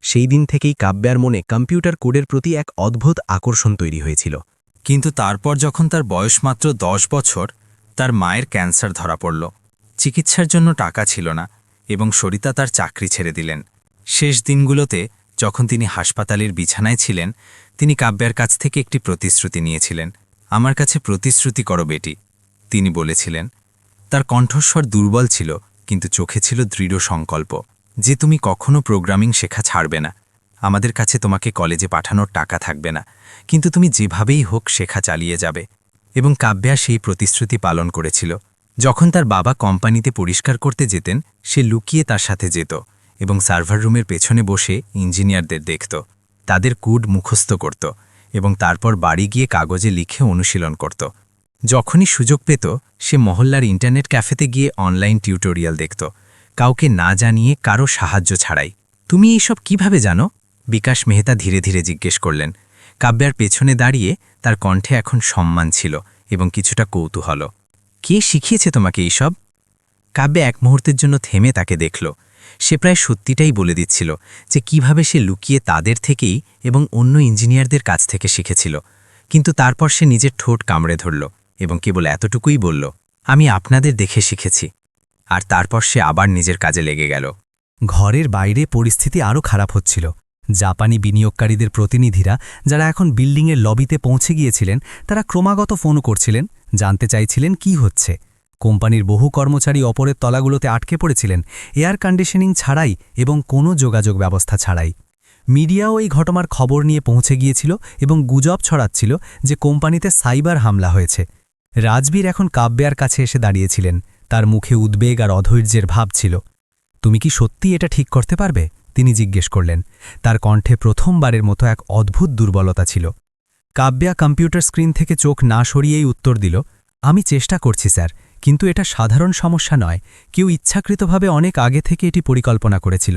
সেই দিন থেকেই কাব্যার মনে কম্পিউটার কোডের প্রতি এক অদ্ভুত আকর্ষণ তৈরি হয়েছিল। কিন্তু তারপর যখন তার বয়স মাত্র 10 বছর, তার মায়ের ক্যান্সার ধরা পড়ল। চিকিৎসার জন্য টাকা ছিল না এবং সরিতা তার চাকরি ছেড়ে দিলেন। শেষ দিনগুলোতে যখন তিনি হাসপাতালের বিছানায় ছিলেন, তিনি কাব্যার কাছ থেকে একটি প্রতিশ্রুতি নিয়েছিলেন। আমার কাছে প্রতিশ্রুতি করো বেটি, তিনি বলেছিলেন। তার কণ্ঠস্বর দুর্বল ছিল, কিন্তু চোখে ছিল দৃঢ় সংকল্প যে তুমি কখনো প্রোগ্রামিং শেখা ছাড়বে না। আমাদের কাছে তোমাকে কলেজে পাঠানোর টাকা থাকবে না, কিন্তু তুমি যেভাবেই হোক শেখা চালিয়ে যাবে। এবং কাব্যা সেই প্রতিশ্রুতি পালন করেছিল। যখন তার বাবা কোম্পানিতে পরিষ্কার করতে যেতেন, সে লুকিয়ে তার সাথে যেত এবং সার্ভার রুমের পেছনে বসে ইঞ্জিনিয়ারদের দেখত, তাদের কোড মুখস্থ করত এবং তারপর বাড়ি গিয়ে কাগজে লিখে অনুশীলন করত। যখনই সুযোগ পেত, সে মহল্লার ইন্টারনেট ক্যাফেতে গিয়ে অনলাইন টিউটোরিয়াল দেখত, কাউকে না জানিয়ে, কারো সাহায্য ছাড়াই। তুমি এইসব কিভাবে জানো? বিকাশ মেহতা ধীরে ধীরে জিজ্ঞেস করলেন। কাব্যার পেছনে দাঁড়িয়ে তার কণ্ঠে এখন সম্মান ছিল এবং কিছুটা কৌতূহল। কে শিখিয়েছে তোমাকে এইসব? কাব্যা এক মুহূর্তের জন্য থেমে তাকে দেখল। সে প্রায় সত্যিটাই বলে দিচ্ছিল যে কিভাবে সে লুকিয়ে তাদের থেকেই এবং অন্য ইঞ্জিনিয়ারদের কাছ থেকে শিখেছিল। কিন্তু তারপর সে নিজের ঠোঁট কামড়ে ধরল এবং কেবল এতটুকুই বলল, আমি আপনাদের দেখে শিখেছি। আর তারপর সে আবার নিজের কাজে লেগে গেল। ঘরের বাইরে পরিস্থিতি আরও খারাপ হচ্ছিল। জাপানি বিনিয়োগকারীদের প্রতিনিধিরা, যারা এখন বিল্ডিংয়ের লবিতে পৌঁছে গিয়েছিলেন, তারা ক্রমাগত ফোন করছিলেন, জানতে চাইছিলেন কি হচ্ছে। কোম্পানির বহু কর্মচারী অপরের তলাগুলোতে আটকে পড়েছিলেন, এয়ার কন্ডিশনিং ছাড়াই এবং কোনো যোগাযোগ ব্যবস্থা ছাড়াই। মিডিয়াও এই ঘটনার খবর নিয়ে পৌঁছে গিয়েছিল এবং গুজব ছড়াচ্ছিল যে কোম্পানিতে সাইবার হামলা হয়েছে। রাজবীর এখন কাব্যার কাছে এসে দাঁড়িয়েছিলেন, তার মুখে উদ্বেগ আর অধৈর্যের ভাব ছিল। তুমি কি সত্যি এটা ঠিক করতে পারবে? তিনি জিজ্ঞেস করলেন। তার কণ্ঠে প্রথমবারের মতো এক অদ্ভুত দুর্বলতা ছিল। কাব্যা কম্পিউটার স্ক্রিন থেকে চোখ না সরিয়েই উত্তর দিল, আমি চেষ্টা করছি স্যার, কিন্তু এটা সাধারণ সমস্যা নয়। কেউ ইচ্ছাকৃতভাবে অনেক আগে থেকে এটি পরিকল্পনা করেছিল।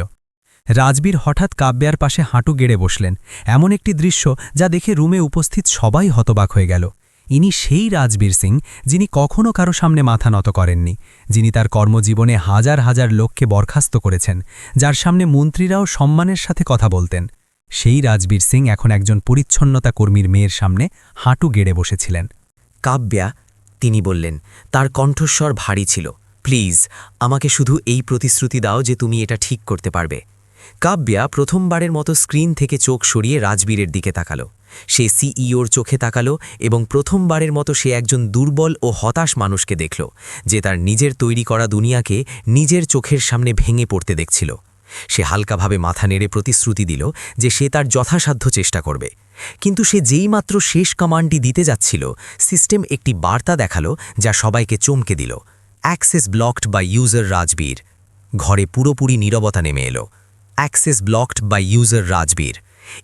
রাজবীর হঠাৎ কাব্যার পাশে হাঁটু গেড়ে বসলেন, এমন একটি দৃশ্য যা দেখে রুমে উপস্থিত সবাই হতবাক হয়ে গেল। ইনি সেই রাজবীর সিং যিনি কখনও কারো সামনে মাথা নত করেননি, যিনি তার কর্মজীবনে হাজার হাজার লোককে বরখাস্ত করেছেন, যার সামনে মন্ত্রীরাও সম্মানের সাথে কথা বলতেন। সেই রাজবীর সিং এখন একজন পরিচ্ছন্নতা কর্মীর মেয়ের সামনে হাঁটু গেড়ে বসেছিলেন। কাব্যা, তিনি বললেন। তার কণ্ঠস্বর ভারী ছিল, প্লিজ আমাকে শুধু এই প্রতিশ্রুতি দাও যে তুমি এটা ঠিক করতে পারবে। কাব্যা প্রথমবারের মতো স্ক্রিন থেকে চোখ সরিয়ে রাজবীরের দিকে তাকালো। সে সিইওর চোখে তাকালো এবং প্রথমবারের মতো সে একজন দুর্বল ও হতাশ মানুষকে দেখল, যে তার নিজের তৈরি করা দুনিয়াকে নিজের চোখের সামনে ভেঙে পড়তে দেখছিল। সে হালকাভাবে মাথা নেড়ে প্রতিশ্রুতি দিল যে সে তার যথাসাধ্য চেষ্টা করবে। কিন্তু সে যেইমাত্র শেষ কমান্ডটি দিতে যাচ্ছিল, সিস্টেম একটি বার্তা দেখালো যা সবাইকে চমকে দিল। Access blocked by user Rajbir. ঘরে পুরোপুরি নীরবতা নেমে এলো। Access blocked by user Rajbir.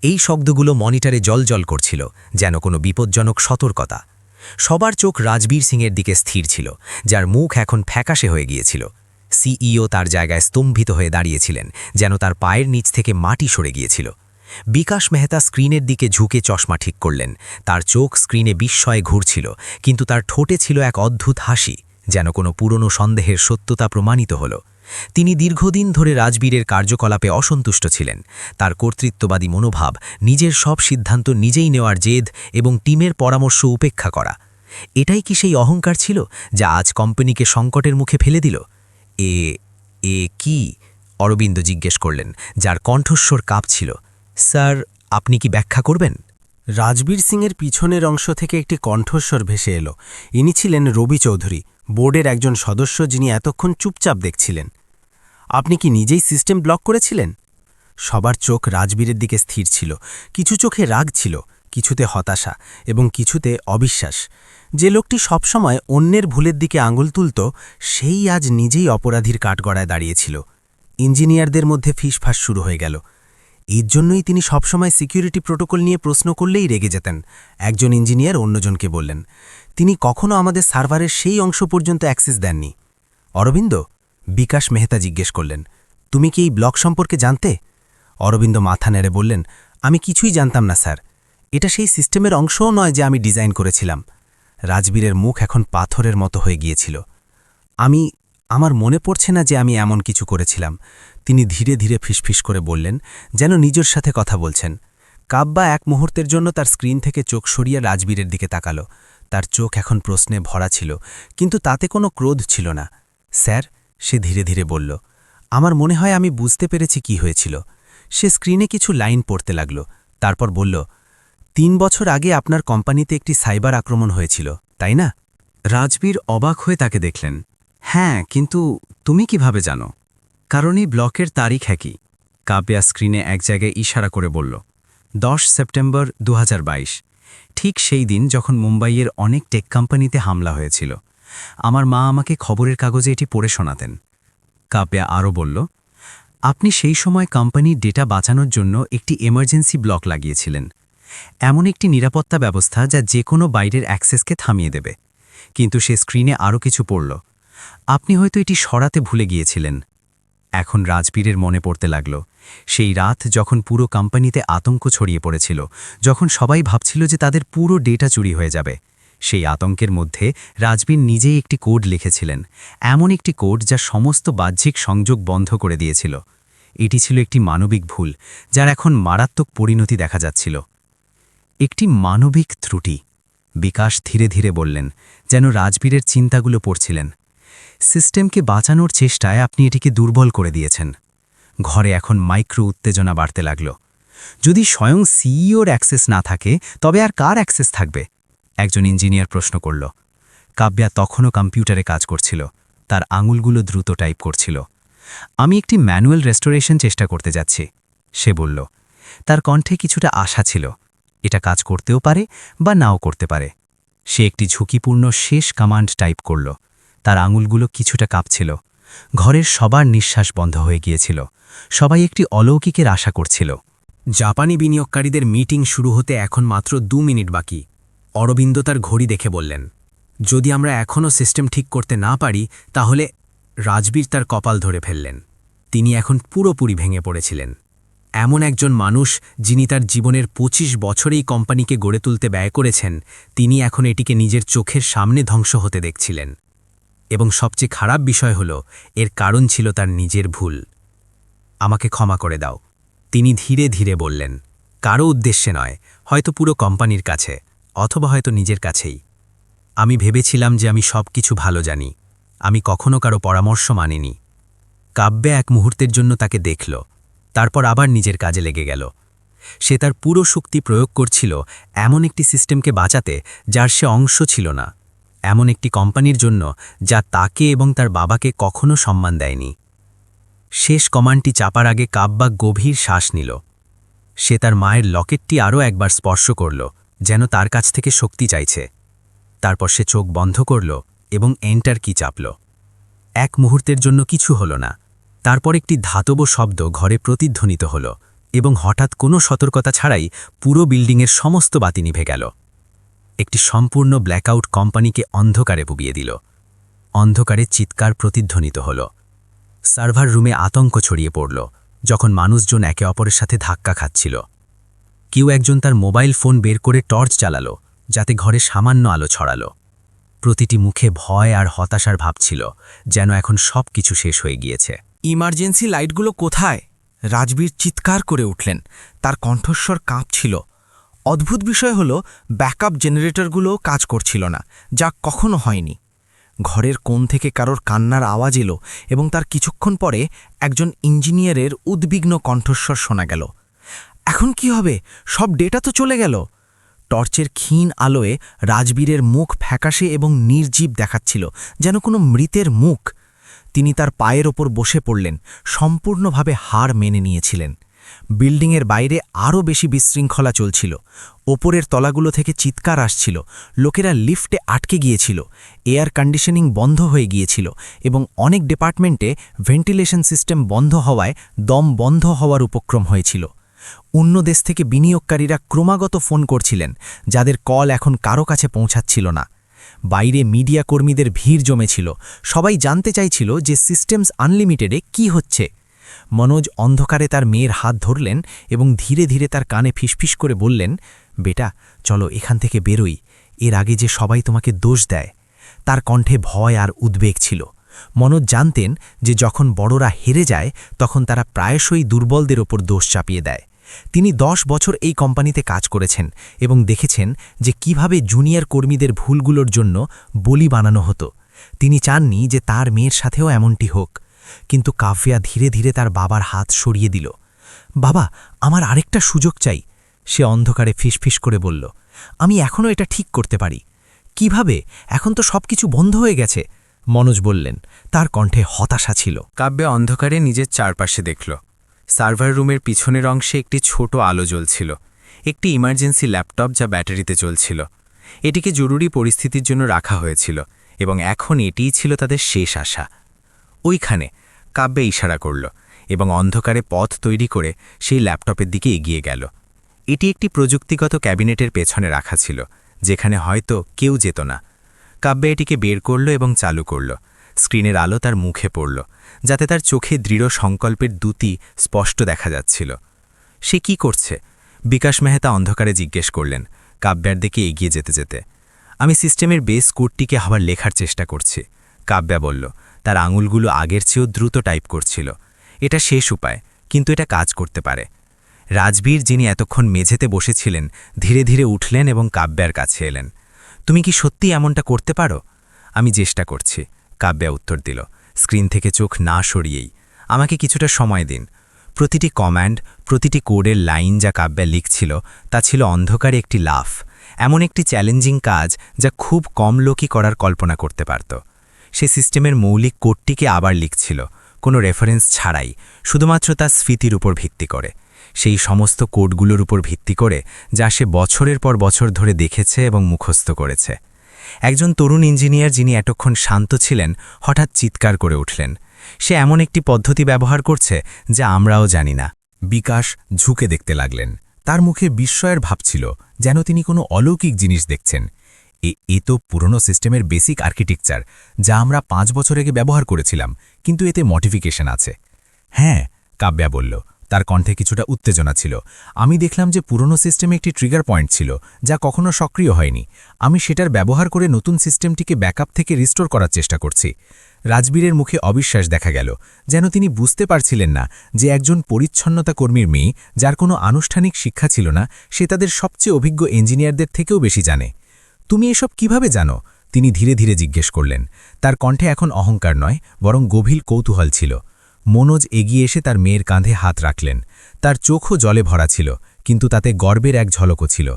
এই শব্দগুলো মনিটরে জ্বলজ্বল করছিল, যেন কোনো বিপজ্জনক সতর্কতা। সবার চোখ রাজবীর সিংয়ের দিকে স্থির ছিল, যার মুখ এখন ফ্যাকাশে হয়ে গিয়েছিল। সিইও তার জায়গায় স্তম্ভিত হয়ে দাঁড়িয়েছিলেন, যেন তার পায়ের নিচ থেকে মাটি সরে গিয়েছিল। বিকাশ মেহতা স্ক্রিনের দিকে ঝুঁকে চশমা ঠিক করলেন। তার চোখ স্ক্রিনে বিস্ময়ে ঘুরছিল, কিন্তু তার ঠোঁটে ছিল এক অদ্ভুত হাসি, যেন কোনো পুরনো সন্দেহের সত্যতা প্রমাণিত হল। তিনি দীর্ঘদিন ধরে রাজবীরের কার্যকলাপে অসন্তুষ্ট ছিলেন। তার কর্তৃত্ববাদী মনোভাব, নিজের সব সিদ্ধান্ত নিজেই নেওয়ার জেদ এবং টিমের পরামর্শ উপেক্ষা করা, এটাই কি সেই অহংকার ছিল যা আজ কোম্পানিকে সংকটের মুখে ফেলে দিল? এ কি? অরবিন্দ জিজ্ঞেস করলেন, যার কণ্ঠস্বর কাঁপছিল। স্যার, আপনি কি ব্যাখ্যা করবেন? রাজবীর সিংয়ের পিছনের অংশ থেকে একটি কণ্ঠস্বর ভেসে এলো। ইনি ছিলেন রবি চৌধুরী, বোর্ডের একজন সদস্য, যিনি এতক্ষণ চুপচাপ দেখছিলেন। আপনি কি নিজেই সিস্টেম ব্লক করেছিলেন? সবার চোখ রাজবীরের দিকে স্থির ছিল। কিছু চোখে রাগ ছিল, কিছুতে হতাশা এবং কিছুতে অবিশ্বাস। যে লোকটি সবসময় অন্যের ভুলের দিকে আঙুল তুলত, সেই আজ নিজেই অপরাধীর কাঠগড়ায় দাঁড়িয়েছিল। ইঞ্জিনিয়ারদের মধ্যে ফিসফাস শুরু হয়ে গেল। এর জন্যই তিনি সবসময় সিকিউরিটি প্রোটোকল নিয়ে প্রশ্ন করলেই রেগে যেতেন। একজন ইঞ্জিনিয়ার অন্যজনকে বললেন, তিনি কখনো আমাদের সার্ভারের সেই অংশ পর্যন্ত অ্যাক্সেস দেননি। অরবিন্দ, বিকাশ মেহতা জিজ্ঞেস করলেন, তুমি কি এই ব্লক সম্পর্কে জানতে? অরবিন্দ মাথা নেড়ে বললেন, আমি কিছুই জানতাম না স্যার। এটা সেই সিস্টেমের অংশও নয় যে আমি ডিজাইন করেছিলাম। রাজবীরের মুখ এখন পাথরের মতো হয়ে গিয়েছিল। আমার মনে পড়ছে না যে আমি এমন কিছু করেছিলাম, তিনি ধীরে ধীরে ফিসফিস করে বললেন, যেন নিজের সাথে কথা বলছেন। কাব্যা এক মুহূর্তের জন্য তার স্ক্রিন থেকে চোখ সরিয়ে রাজবীরের দিকে তাকালো। তার চোখ এখন প্রশ্নে ভরা ছিল, কিন্তু তাতে কোনো ক্রোধ ছিল না। স্যার, সে ধীরে ধীরে বলল, আমার মনে হয় আমি বুঝতে পেরেছি কি হয়েছিল। সে স্ক্রিনে কিছু লাইন পড়তে লাগল, তারপর বলল, 3 বছর আগে আপনার কোম্পানিতে একটি সাইবার আক্রমণ হয়েছিল, তাই না? রাজবীর অবাক হয়ে তাকে দেখলেন। হ্যাঁ, কিন্তু তুমি কিভাবে জানো? কারণ এই ব্লকের তারিখ একই। কাব্যা স্ক্রিনে এক জায়গায় ইশারা করে বলল, 10 সেপ্টেম্বর 2022। ঠিক সেই দিন যখন মুম্বাইয়ের অনেক টেক কোম্পানিতে হামলা হয়েছিল। আমার মা আমাকে খবরের কাগজে এটি পড়ে শোনাতেন। কাব্যা আরও বলল, আপনি সেই সময় কোম্পানির ডেটা বাঁচানোর জন্য একটি এমার্জেন্সি ব্লক লাগিয়েছিলেন, এমন একটি নিরাপত্তা ব্যবস্থা যা যে কোনো বাইরের অ্যাক্সেসকে থামিয়ে দেবে। কিন্তু সে স্ক্রিনে আরও কিছু পড়ল। আপনি হয়তো এটি সরাতে ভুলে গিয়েছিলেন। এখন রাজবীরের মনে পড়তে লাগল সেই রাত যখন পুরো কোম্পানিতে আতঙ্ক ছড়িয়ে পড়েছিল, যখন সবাই ভাবছিল যে তাদের পুরো ডেটা চুরি হয়ে যাবে। সেই আতঙ্কের মধ্যে রাজবীর নিজেই একটি কোড লিখেছিলেন, এমন একটি কোড যা সমস্ত বাহ্যিক সংযোগ বন্ধ করে দিয়েছিল। এটি ছিল একটি মানবিক ভুল, যার এখন মারাত্মক পরিণতি দেখা যাচ্ছিল। একটি মানবিক ত্রুটি, বিকাশ ধীরে ধীরে বললেন, যেন রাজবীরের চিন্তাগুলো পড়ছিলেন। সিস্টেমকে বাঁচানোর চেষ্টায় আপনি এটিকে দুর্বল করে দিয়েছেন। ঘরে এখন মাইক্রো উত্তেজনা বাড়তে লাগল। যদি স্বয়ং সিইওর অ্যাক্সেস না থাকে, তবে আর কার অ্যাক্সেস থাকবে? একজন ইঞ্জিনিয়ার প্রশ্ন করল। কাব্যা তখনও কম্পিউটারে কাজ করছিল, তার আঙুলগুলো দ্রুত টাইপ করছিল। আমি একটি ম্যানুয়াল রেস্টোরেশন চেষ্টা করতে যাচ্ছি, সে বলল। তার কণ্ঠে কিছুটা আশা ছিল, এটা কাজ করতেও পারে বা নাও করতে পারে। সে একটি ঝুঁকিপূর্ণ শেষ কমান্ড টাইপ করল। তার আঙুলগুলো কিছুটা কাঁপছিল। ঘরের সবার নিঃশ্বাস বন্ধ হয়ে গিয়েছিল। সবাই একটি অলৌকিকের আশা করছিল। জাপানি বিনিয়োগকারীদের মিটিং শুরু হতে এখন মাত্র 2 মিনিট বাকি। অরবিন্দ তার ঘড়ি দেখে বললেন, যদি আমরা এখনও সিস্টেম ঠিক করতে না পারি তাহলে। রাজবীর তার কপাল ধরে ফেললেন। তিনি এখন পুরোপুরি ভেঙে পড়েছিলেন। এমন একজন মানুষ, যিনি তার জীবনের 25 বছরেই কোম্পানিকে গড়ে তুলতে ব্যয় করেছেন, তিনি এখন এটিকে নিজের চোখের সামনে ধ্বংস হতে দেখছিলেন। এবং সবচেয়ে খারাপ বিষয় হল, এর কারণ ছিল তার নিজের ভুল। আমাকে ক্ষমা করে দাও, তিনি ধীরে ধীরে বললেন। কারো উদ্দেশ্যে নয়, হয়তো পুরো কোম্পানির কাছে, অথবা হয়তো নিজের কাছেই। আমি ভেবেছিলাম যে আমি সব কিছু ভালো জানি। আমি কখনো কারো পরামর্শ মানিনি। কাব্যে এক মুহূর্তের জন্য তাকে দেখল, তারপর আবার নিজের কাজে লেগে গেল। সে তার পুরো শক্তি প্রয়োগ করছিল এমন একটি সিস্টেমকে বাঁচাতে যার সে অংশ ছিল না, এমন একটি কোম্পানির জন্য যা তাকে এবং তার বাবাকে কখনো সম্মান দেয়নি। শেষ কমান্ডটি চাপার আগে কাব্যা গভীর শ্বাস নিল। সে তার মায়ের লকেটটি আরও একবার স্পর্শ করল, যেন তার কাছ থেকে শক্তি চাইছে। তারপর সে চোখ বন্ধ করল এবং এন্টার কি চাপল। এক মুহূর্তের জন্য কিছু হল না। তারপর একটি ধাতব শব্দ ঘরে প্রতিধ্বনিত হল এবং হঠাৎ কোনো সতর্কতা ছাড়াই পুরো বিল্ডিংয়ের সমস্ত বাতি নিভে গেল। একটি সম্পূর্ণ ব্ল্যাকআউট কোম্পানিকে অন্ধকারে ডুবিয়ে দিল। অন্ধকারে চিৎকার প্রতিধ্বনিত হল। সার্ভার রুমে আতঙ্ক ছড়িয়ে পড়ল যখন মানুষজন একে অপরের সাথে ধাক্কা খাচ্ছিল। কেউ একজন তার মোবাইল ফোন বের করে টর্চ জ্বালালো, যাতে ঘরে সামান্য আলো ছড়ালো। প্রতিটি মুখে ভয় আর হতাশার ভাব ছিল, যেন এখন সব কিছু শেষ হয়ে গিয়েছে। ইমার্জেন্সি লাইটগুলো কোথায়? রাজবীর চিৎকার করে উঠলেন, তার কণ্ঠস্বর কাঁপছিল। অদ্ভুত বিষয় হল ব্যাকআপ জেনারেটরগুলো কাজ করছিল না, যা কখনো হয়নি। ঘরের কোণ থেকে কারোর কান্নার আওয়াজ এলো এবং তার কিছুক্ষণ পরে একজন ইঞ্জিনিয়ারের উদ্বিগ্ন কণ্ঠস্বর শোনা গেল। এখন কি হবে? সব ডেটা তো চলে গেল। টর্চের ক্ষীণ আলোয় রাজবীরের মুখ ফ্যাকাশে এবং নির্জীব দেখাচ্ছিল, যেন কোনো মৃতের মুখ। তিনি তার পায়ের ওপর বসে পড়লেন, সম্পূর্ণভাবে হার মেনে নিয়েছিলেন। বিল্ডিংয়ের বাইরে আরও বেশি বিশৃঙ্খলা চলছিল। ওপরের তলাগুলো থেকে চিৎকার আসছিল, লোকেরা লিফটে আটকে গিয়েছিল, এয়ার কন্ডিশনিং বন্ধ হয়ে গিয়েছিল এবং অনেক ডিপার্টমেন্টে ভেন্টিলেশন সিস্টেম বন্ধ হওয়ায় দম বন্ধ হওয়ার উপক্রম হয়েছিল। অন্য দেশ থেকে বিনিয়োগকারীরা ক্রমাগত ফোন করছিলেন, যাদের কল এখন কারো কাছে পৌঁছাচ্ছিল না। বাইরে মিডিয়া কর্মীদের ভিড় জমেছিল, সবাই জানতে চাইছিল যে সিস্টেমস আনলিমিটেডে কি হচ্ছে। মনোজ অন্ধকারে তার মেয়ের হাত ধরলেন এবং ধীরে ধীরে তার কানে ফিসফিস করে বললেন, বেটা চলো এখান থেকে বেরোই, এর আগে যে সবাই তোমাকে দোষ দেয়। তার কণ্ঠে ভয় আর উদ্বেগ ছিল। মনোজ জানতেন যে যখন বড়রা হেরে যায় তখন তারা প্রায়শই দুর্বলদের ওপর দোষ চাপিয়ে দেয়। তিনি 10 বছর এই কোম্পানিতে কাজ করেছেন এবং দেখেছেন যে কিভাবে জুনিয়র কর্মীদের ভুলগুলোর জন্য বলি বানানো হতো। তিনি চাননি যে তার মেয়ের সাথেও এমনটি হোক। কিন্তু কাফিয়া ধীরে ধীরে তার বাবার হাত সরিয়ে দিল। বাবা, আমার আরেকটা সুযোগ চাই, সে অন্ধকারে ফিসফিস করে বলল। আমি এখনও এটা ঠিক করতে পারি। কিভাবে? এখন তো সব কিছু বন্ধ হয়ে গেছে, মনোজ বললেন। তার কণ্ঠে হতাশা ছিল। কাব্যে অন্ধকারে নিজের চারপাশে দেখল। সার্ভার রুমের পিছনের অংশে একটি ছোট আলো জ্বলছিল, একটি ইমার্জেন্সি ল্যাপটপ যা ব্যাটারিতে চলছিল। এটিকে জরুরি পরিস্থিতির জন্য রাখা হয়েছিল এবং এখন এটিই ছিল তাদের শেষ আশা। ওইখানে কাব্যে ইশারা করল এবং অন্ধকারে পথ তৈরি করে সেই ল্যাপটপের দিকে এগিয়ে গেল। এটি একটি প্রযুক্তিগত ক্যাবিনেটের পেছনে রাখা ছিল, যেখানে হয়তো কেউ যেত না। কাব্যে এটিকে বের করল এবং চালু করল। স্ক্রিনের আলো তার মুখে পড়ল, যাতে তার চোখে দৃঢ় সংকল্পের দ্যুতি স্পষ্ট দেখা যাচ্ছিল। সে কি করছে? বিকাশ মেহতা অন্ধকারে জিজ্ঞেস করলেন, কাব্যার দিকে এগিয়ে যেতে যেতে। আমি সিস্টেমের বেস কোডটিকে আবার লেখার চেষ্টা করছি, কাব্যা বলল। তার আঙুলগুলো আগের চেয়েও দ্রুত টাইপ করছিল। এটা শেষ উপায়, কিন্তু এটা কাজ করতে পারে। রাজবীর, যিনি এতক্ষণ মেঝেতে বসেছিলেন, ধীরে ধীরে উঠলেন এবং কাব্যার কাছে এলেন। তুমি কি সত্যি এমনটা করতে পারো? আমি চেষ্টা করছি, কাব্যা উত্তর দিল, স্ক্রিন থেকে চোখ না সরিয়েই। আমাকে কিছুটা সময় দিন। প্রতিটি কমান্ড, প্রতিটি কোডের লাইন যা কাব্যা লিখছিল তা ছিল অন্ধকারে একটি লাফ, এমন একটি চ্যালেঞ্জিং কাজ যা খুব কম লোকই করার কল্পনা করতে পারত। সে সিস্টেমের মৌলিক কোডটিকে আবার লিখছিল, কোনো রেফারেন্স ছাড়াই, শুধুমাত্র তার স্মৃতির উপর ভিত্তি করে, সেই সমস্ত কোডগুলোর উপর ভিত্তি করে যা সে বছরের পর বছর ধরে দেখেছে এবং মুখস্থ করেছে। একজন তরুণ ইঞ্জিনিয়ার, যিনি এতক্ষণ শান্ত ছিলেন, হঠাৎ চিৎকার করে উঠলেন। সে এমন একটি পদ্ধতি ব্যবহার করছে যা আমরাও জানি না। বিকাশ ঝুঁকে দেখতে লাগলেন। তার মুখে বিস্ময়ের ভাব ছিল, যেন তিনি কোনো অলৌকিক জিনিস দেখছেন। এ তো পুরনো সিস্টেমের বেসিক আর্কিটেকচার, যা আমরা 5 বছর আগে ব্যবহার করেছিলাম, কিন্তু এতে মডিফিকেশন আছে। হ্যাঁ, কাব্যা বলল, তার কণ্ঠে কিছুটা উত্তেজনা ছিল। আমি দেখলাম যে পুরনো সিস্টেমে একটি ট্রিগার পয়েন্ট ছিল, যা কখনো সক্রিয় হয়নি। আমি সেটার ব্যবহার করে নতুন সিস্টেমটিকে ব্যাকআপ থেকে রিস্টোর করার চেষ্টা করছি। রাজবীরের মুখে অবিশ্বাস দেখা গেল, যেন তিনি বুঝতে পারছিলেন না যে একজন পরিচ্ছন্নতা কর্মীর মেয়ে, যার কোনো আনুষ্ঠানিক শিক্ষা ছিল না, সে তাদের সবচেয়ে অভিজ্ঞ ইঞ্জিনিয়ারদের থেকেও বেশি জানে। তুমি এসব কিভাবে জানো? তিনি ধীরে ধীরে জিজ্ঞেস করলেন। তার কণ্ঠে এখন অহংকার নয়, বরং গভীর কৌতূহল ছিল। মনোজ এগিয়ে এসে তার মেয়ের কাঁধে হাত রাখলেন। তার চোখও জলে ভরা ছিল, কিন্তু তাতে গর্বের এক ঝলকও ছিল।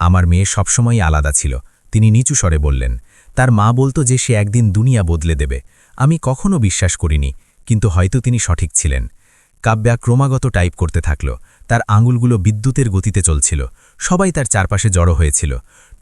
আমার মেয়ে সবসময়ই আলাদা ছিল, তিনি নিচু স্বরে বললেন। তার মা বলতো যে সে একদিন দুনিয়া বদলে দেবে। আমি কখনো বিশ্বাস করিনি, কিন্তু হয়তো তিনি সঠিক ছিলেন। কাব্যা ক্রমাগত টাইপ করতে থাকল। তার আঙুলগুলো বিদ্যুতের গতিতে চলছিল। সবাই তার চারপাশে জড়ো হয়েছিল।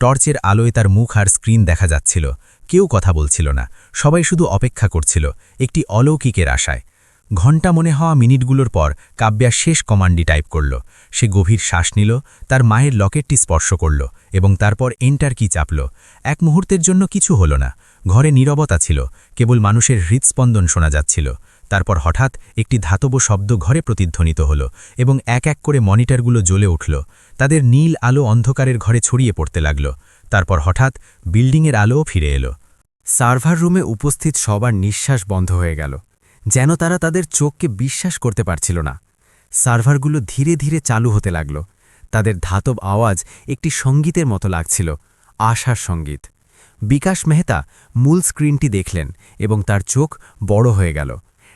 টর্চের আলোয় তার মুখ আর স্ক্রিন দেখা যাচ্ছিল। কেউ কথা বলছিল না, সবাই শুধু অপেক্ষা করছিল, একটি অলৌকিকের আশায়। ঘণ্টা মনে হওয়া মিনিটগুলোর পর কাব্যা শেষ কমান্ডি টাইপ করল। সে গভীর শ্বাস নিল, তার মায়ের লকেটটি স্পর্শ করল এবং তারপর এন্টার কি চাপল। এক মুহূর্তের জন্য কিছু হলো না। ঘরে নীরবতা ছিল, কেবল মানুষের হৃৎস্পন্দন শোনা যাচ্ছিল। তারপর হঠাৎ একটি ধাতব শব্দ ঘরে প্রতিধ্বনিত হল এবং এক এক করে মনিটরগুলো জ্বলে উঠল। তাদের নীল আলো অন্ধকারের ঘরে ছড়িয়ে পড়তে লাগল। তারপর হঠাৎ বিল্ডিংয়ের আলোও ফিরে এলো। সার্ভার রুমে উপস্থিত সবার নিঃশ্বাস বন্ধ হয়ে গেল, যেন তারা তাদের চোখকে বিশ্বাস করতে পারছিল না। সার্ভারগুলো ধীরে ধীরে চালু হতে লাগল। তাদের ধাতব আওয়াজ একটি সঙ্গীতের মতো লাগছিল, আশার সঙ্গীত। বিকাশ মেহতা মূল স্ক্রিনটি দেখলেন এবং তার চোখ বড় হয়ে গেল।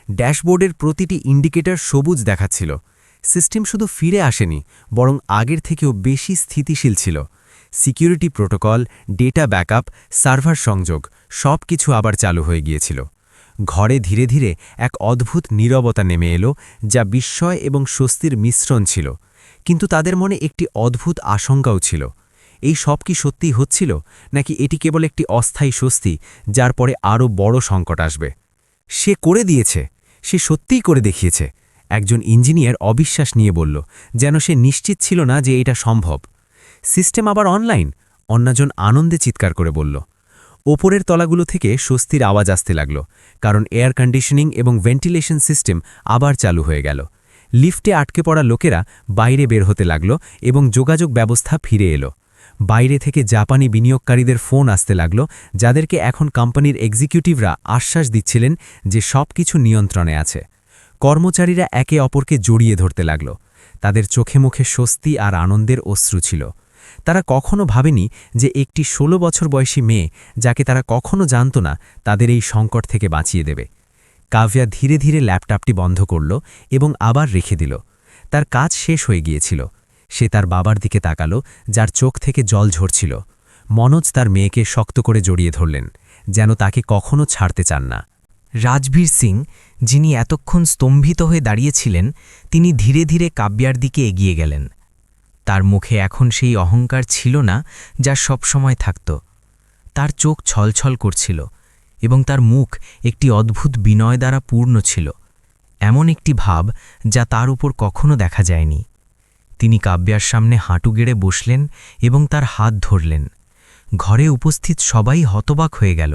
ড্যাশবোর্ডের প্রতিটি ইন্ডিকেটর সবুজ দেখাচ্ছিল। সিস্টেম শুধু ফিরে আসেনি, বরং আগের থেকেও বেশি স্থিতিশীল ছিল। Security protocol, data backup, server সংযোগ সব কিছু আবার চালু হয়ে গিয়েছিল। ঘরে ধীরে ধীরে এক অদ্ভুত নীরবতা নেমে এলো, যা বিস্ময় এবং স্বস্তির মিশ্রণ ছিল। কিন্তু তাদের মনে একটি অদ্ভুত আশঙ্কাও ছিল। এই সব কি সত্যিই হচ্ছিল, নাকি এটি কেবল একটি অস্থায়ী স্বস্তি, যার পরে আরও বড় সংকট আসবে? সে করে দিয়েছে, সে সত্যিই করে দেখিয়েছে, একজন ইঞ্জিনিয়ার অবিশ্বাস নিয়ে বলল, যেন সে নিশ্চিত ছিল না যে এটা সম্ভব। সিস্টেম আবার অনলাইন, অন্যজন আনন্দে চিৎকার করে বলল। ওপরের তলাগুলো থেকে স্বস্তির আওয়াজ আসতে লাগল, কারণ এয়ার কন্ডিশনিং এবং ভেন্টিলেশন সিস্টেম আবার চালু হয়ে গেল। লিফটে আটকে পড়া লোকেরা বাইরে বের হতে লাগল এবং যোগাযোগ ব্যবস্থা ফিরে এলো। বাইরে থেকে জাপানি বিনিয়োগকারীদের ফোন আসতে লাগল, যাদেরকে এখন কোম্পানির এক্সিকিউটিভরা আশ্বাস দিচ্ছিলেন যে সব কিছু নিয়ন্ত্রণে আছে। কর্মচারীরা একে অপরকে জড়িয়ে ধরতে লাগল। তাদের চোখে মুখে স্বস্তি আর আনন্দের অশ্রু ছিল। তারা কখনো ভাবেনি যে একটি ১৬ বছর বয়সী মেয়ে, যাকে তারা কখনো জানত না, তাদের এই সংকট থেকে বাঁচিয়ে দেবে। কাব্যা ধীরে ধীরে ল্যাপটপটি বন্ধ করল এবং আবার রেখে দিল। তার কাজ শেষ হয়ে গিয়েছিল। সে তার বাবার দিকে তাকালো, যার চোখ থেকে জল ঝরছিল। মনোজ তার মেয়েকে শক্ত করে জড়িয়ে ধরলেন, যেন তাকে কখনো ছাড়তে চান না। রাজবীর সিং, যিনি এতক্ষণ স্তম্ভিত হয়ে দাঁড়িয়েছিলেন, তিনি ধীরে ধীরে কাব্যার দিকে এগিয়ে গেলেন। তার মুখে এখন সেই অহংকার ছিল না যা সবসময় থাকত। তার চোখ ছলছল করছিল এবং তার মুখ একটি অদ্ভুত বিনয় দ্বারা পূর্ণ ছিল, এমন একটি ভাব যা তার উপর কখনো দেখা যায়নি। তিনি কাব্যার সামনে হাঁটু গেড়ে বসলেন এবং তার হাত ধরলেন। ঘরে উপস্থিত সবাই হতবাক হয়ে গেল।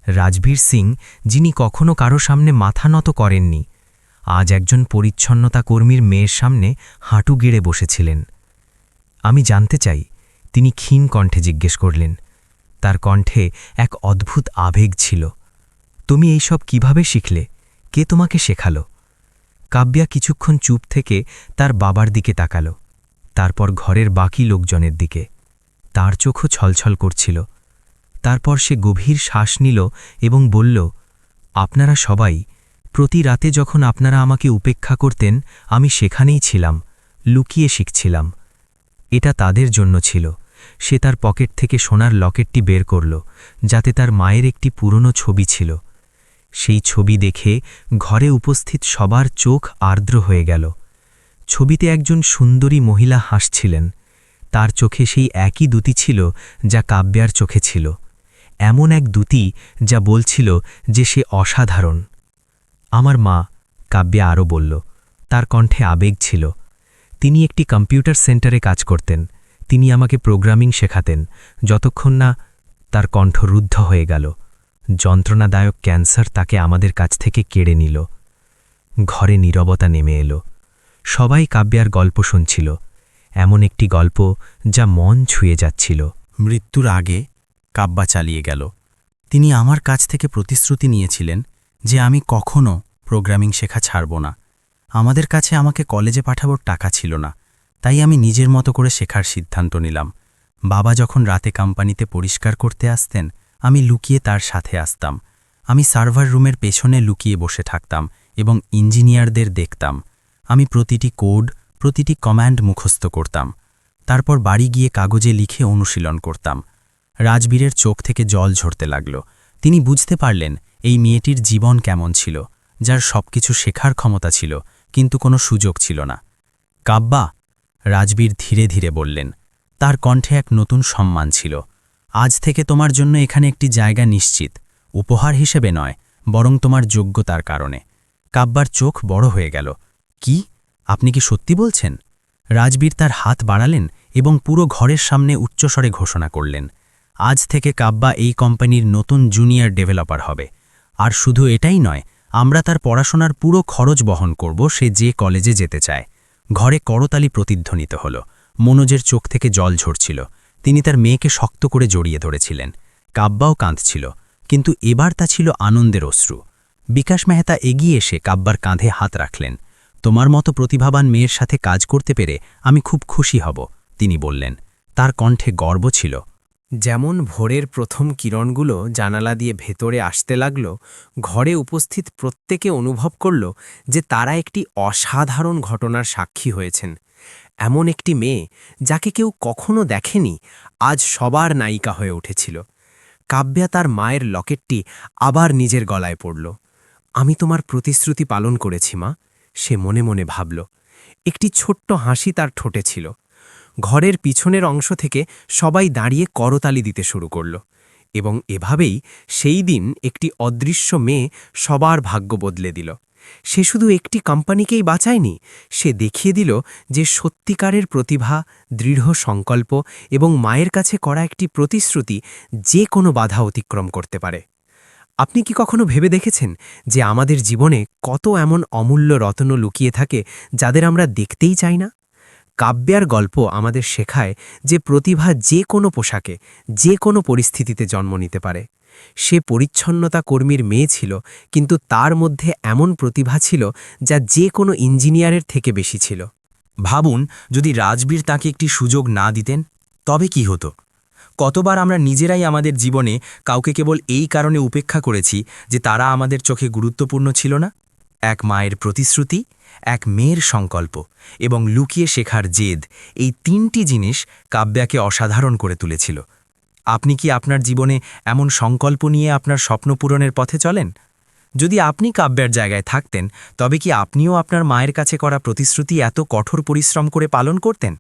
রাজবীর সিং, যিনি কখনো কারো সামনে মাথা নত করেননি, আজ একজন পরিচ্ছন্নতা কর্মীর মেয়ের সামনে হাঁটু গেড়ে বসেছিলেন। আমি জানতে চাই, তিনি ক্ষীণ কণ্ঠে জিজ্ঞেস করলেন। তার কণ্ঠে এক অদ্ভুত আবেগ ছিল। তুমি এইসব কিভাবে শিখলে? কে তোমাকে শেখালো? কাব্যা কিছুক্ষণ চুপ থেকে তার বাবার দিকে তাকালো, তারপর ঘরের বাকি লোকজনের দিকে। তার চোখও ছলছল করছিল। তারপর সে গভীর শ্বাস নিল এবং বলল, আপনারা সবাই, প্রতি রাতে যখন আপনারা আমাকে উপেক্ষা করতেন, আমি সেখানেই ছিলাম, লুকিয়ে শিখছিলাম। এটা তাদের জন্য ছিল। সে তার পকেট থেকে সোনার লকেটটি বের করল, যাতে তার মায়ের একটি পুরনো ছবি ছিল। সেই ছবি দেখে ঘরে উপস্থিত সবার চোখ আর্দ্র হয়ে গেল। ছবিতে একজন সুন্দরী মহিলা হাসছিলেন। তার চোখে সেই একই দ্যুতি ছিল যা কাব্যার চোখে ছিল, এমন এক দ্যুতি যা বলছিল যে সে অসাধারণ। আমার মা, কাব্যা আরও বলল। তার কণ্ঠে আবেগ ছিল। তিনি একটি কম্পিউটার সেন্টারে কাজ করতেন। তিনি আমাকে প্রোগ্রামিং শেখাতেন, যতক্ষণ না তার কণ্ঠ রুদ্ধ হয়ে গেল। যন্ত্রণাদায়ক ক্যান্সার তাকে আমাদের কাছ থেকে কেড়ে নিল। ঘরে নীরবতা নেমে এলো। সবাই কাব্যার গল্প শুনছিল, এমন একটি গল্প যা মন ছুঁয়ে যাচ্ছিল। মৃত্যুর আগে কাব্যা চালিয়ে গেল। তিনি আমার কাছ থেকে প্রতিশ্রুতি নিয়েছিলেন যে আমি কখনো প্রোগ্রামিং শেখা ছাড়ব না। আমাদের কাছে আমাকে কলেজে পাঠাবার টাকা ছিল না, তাই আমি নিজের মতো করে শেখার সিদ্ধান্ত নিলাম। বাবা যখন রাতে কোম্পানিতে পরিষ্কার করতে আসতেন, আমি লুকিয়ে তার সাথে আসতাম। আমি সার্ভার রুমের পেছনে লুকিয়ে বসে থাকতাম এবং ইঞ্জিনিয়ারদের দেখতাম। আমি প্রতিটি কোড, প্রতিটি কমান্ড মুখস্থ করতাম। তারপর বাড়ি গিয়ে কাগজে লিখে অনুশীলন করতাম। রাজবীরের চোখ থেকে জল ঝরতে লাগল। তিনি বুঝতে পারলেন এই মেয়েটির জীবন কেমন ছিল, যার সবকিছু শেখার ক্ষমতা ছিল কিন্তু কোনো সুযোগ ছিল না। কাব্যা, রাজবীর ধীরে ধীরে বললেন। তার কণ্ঠে এক নতুন সম্মান ছিল। আজ থেকে তোমার জন্য এখানে একটি জায়গা নিশ্চিত, উপহার হিসেবে নয়, বরং তোমার যোগ্যতার কারণে। কাব্যার চোখ বড় হয়ে গেল। কি? আপনি কি সত্যি বলছেন? রাজবীর তার হাত বাড়ালেন এবং পুরো ঘরের সামনে উচ্চস্বরে ঘোষণা করলেন, আজ থেকে কাব্যা এই কোম্পানির নতুন জুনিয়র ডেভেলপার হবে। আর শুধু এটাই নয়, আমরা তার পড়াশোনার পুরো খরচ বহন করব, সে যে কলেজে যেতে চায়। ঘরে করতালি প্রতিধ্বনিত হল। মনোজের চোখ থেকে জল ঝরছিল। তিনি তার মেয়েকে শক্ত করে জড়িয়ে ধরেছিলেন। কাব্যাও কাঁদছিল, কিন্তু এবার তা ছিল আনন্দের অশ্রু। বিকাশ মেহতা এগিয়ে এসে কাব্যার কাঁধে হাত রাখলেন। তোমার মতো প্রতিভাবান মেয়ের সাথে কাজ করতে পেরে আমি খুব খুশি হব, তিনি বললেন। তার কণ্ঠে গর্ব ছিল। যেমন ভোরের প্রথম কিরণগুলো জানালা দিয়ে ভেতরে আসতে লাগল, ঘরে উপস্থিত প্রত্যেকে অনুভব করল যে তারা একটি অসাধারণ ঘটনার সাক্ষী হয়েছেন। এমন একটি মেয়ে যাকে কেউ কখনো দেখেনি, আজ সবার নায়িকা হয়ে উঠেছিল। কাব্যা তার মায়ের লকেটটি আবার নিজের গলায় পড়ল। আমি তোমার প্রতিশ্রুতি পালন করেছি মা, সে মনে মনে ভাবল। একটি ছোট্ট হাসি তার ঠোঁটে ছিল। ঘরের পিছনের অংশ থেকে সবাই দাঁড়িয়ে করতালি দিতে শুরু করল। এবং এভাবেই সেই দিন একটি অদৃশ্য মেয়ে সবার ভাগ্য বদলে দিল। সে শুধু একটি কোম্পানিকেই বাঁচায়নি, সে দেখিয়ে দিল যে সত্যিকারের প্রতিভা, দৃঢ় সংকল্প এবং মায়ের কাছে করা একটি প্রতিশ্রুতি যে কোনো বাধা অতিক্রম করতে পারে। আপনি কি কখনো ভেবে দেখেছেন যে আমাদের জীবনে কত এমন অমূল্য রত্ন লুকিয়ে থাকে যাদের আমরা দেখতেই চাই না? কাব্যার গল্প আমাদের শেখায় যে প্রতিভা যে কোনো পোশাকে, যে কোনো পরিস্থিতিতে জন্ম নিতে পারে। সে পরিচ্ছন্নতা কর্মীর মেয়ে ছিল, কিন্তু তার মধ্যে এমন প্রতিভা ছিল যা যে কোনো ইঞ্জিনিয়ারের থেকে বেশি ছিল। ভাবুন, যদি রাজবীর তাকে একটি সুযোগ না দিতেন, তবে কি হতো? কতবার আমরা নিজেরাই আমাদের জীবনে কাউকে কেবল এই কারণে উপেক্ষা করেছি যে তারা আমাদের চোখে গুরুত্বপূর্ণ ছিল না? এক মায়ের প্রতিশ্রুতি, এক মেয়ের সংকল্প এবং লুকিয়ে শেখার জেদ, এই তিনটি জিনিস কাব্যাকে অসাধারণ করে তুলেছিল। আপনি কি আপনার জীবনে এমন সংকল্প নিয়ে আপনার স্বপ্ন পূরণের পথে চলেন? যদি আপনি কাব্যার জায়গায় থাকতেন, তবে কি আপনিও আপনার মায়ের কাছে করা প্রতিশ্রুতি এত কঠোর পরিশ্রম করে পালন করতেন?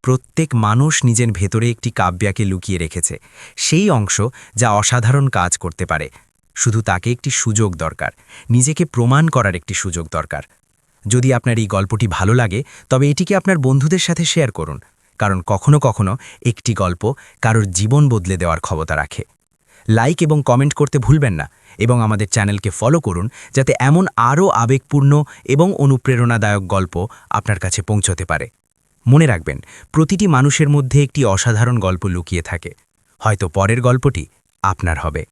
প্রত্যেক মানুষ নিজের ভেতরে একটি কাব্যাকে লুকিয়ে রেখেছে, সেই অংশ যা অসাধারণ কাজ করতে পারে। শুধু তাকে একটি সুযোগ দরকার, নিজেকে প্রমাণ করার একটি সুযোগ দরকার। যদি আপনার এই গল্পটি ভালো লাগে, তবে এটিকে আপনার বন্ধুদের সাথে শেয়ার করুন, কারণ কখনো কখনো একটি গল্প কারোর জীবন বদলে দেওয়ার ক্ষমতা রাখে। লাইক এবং কমেন্ট করতে ভুলবেন না এবং আমাদের চ্যানেলকে ফলো করুন, যাতে এমন আরও আবেগপূর্ণ এবং অনুপ্রেরণাদায়ক গল্প আপনার কাছে পৌঁছতে পারে। মনে রাখবেন, প্রতিটি মানুষের মধ্যে একটি অসাধারণ গল্প লুকিয়ে থাকে। হয়তো পরের গল্পটি আপনার হবে।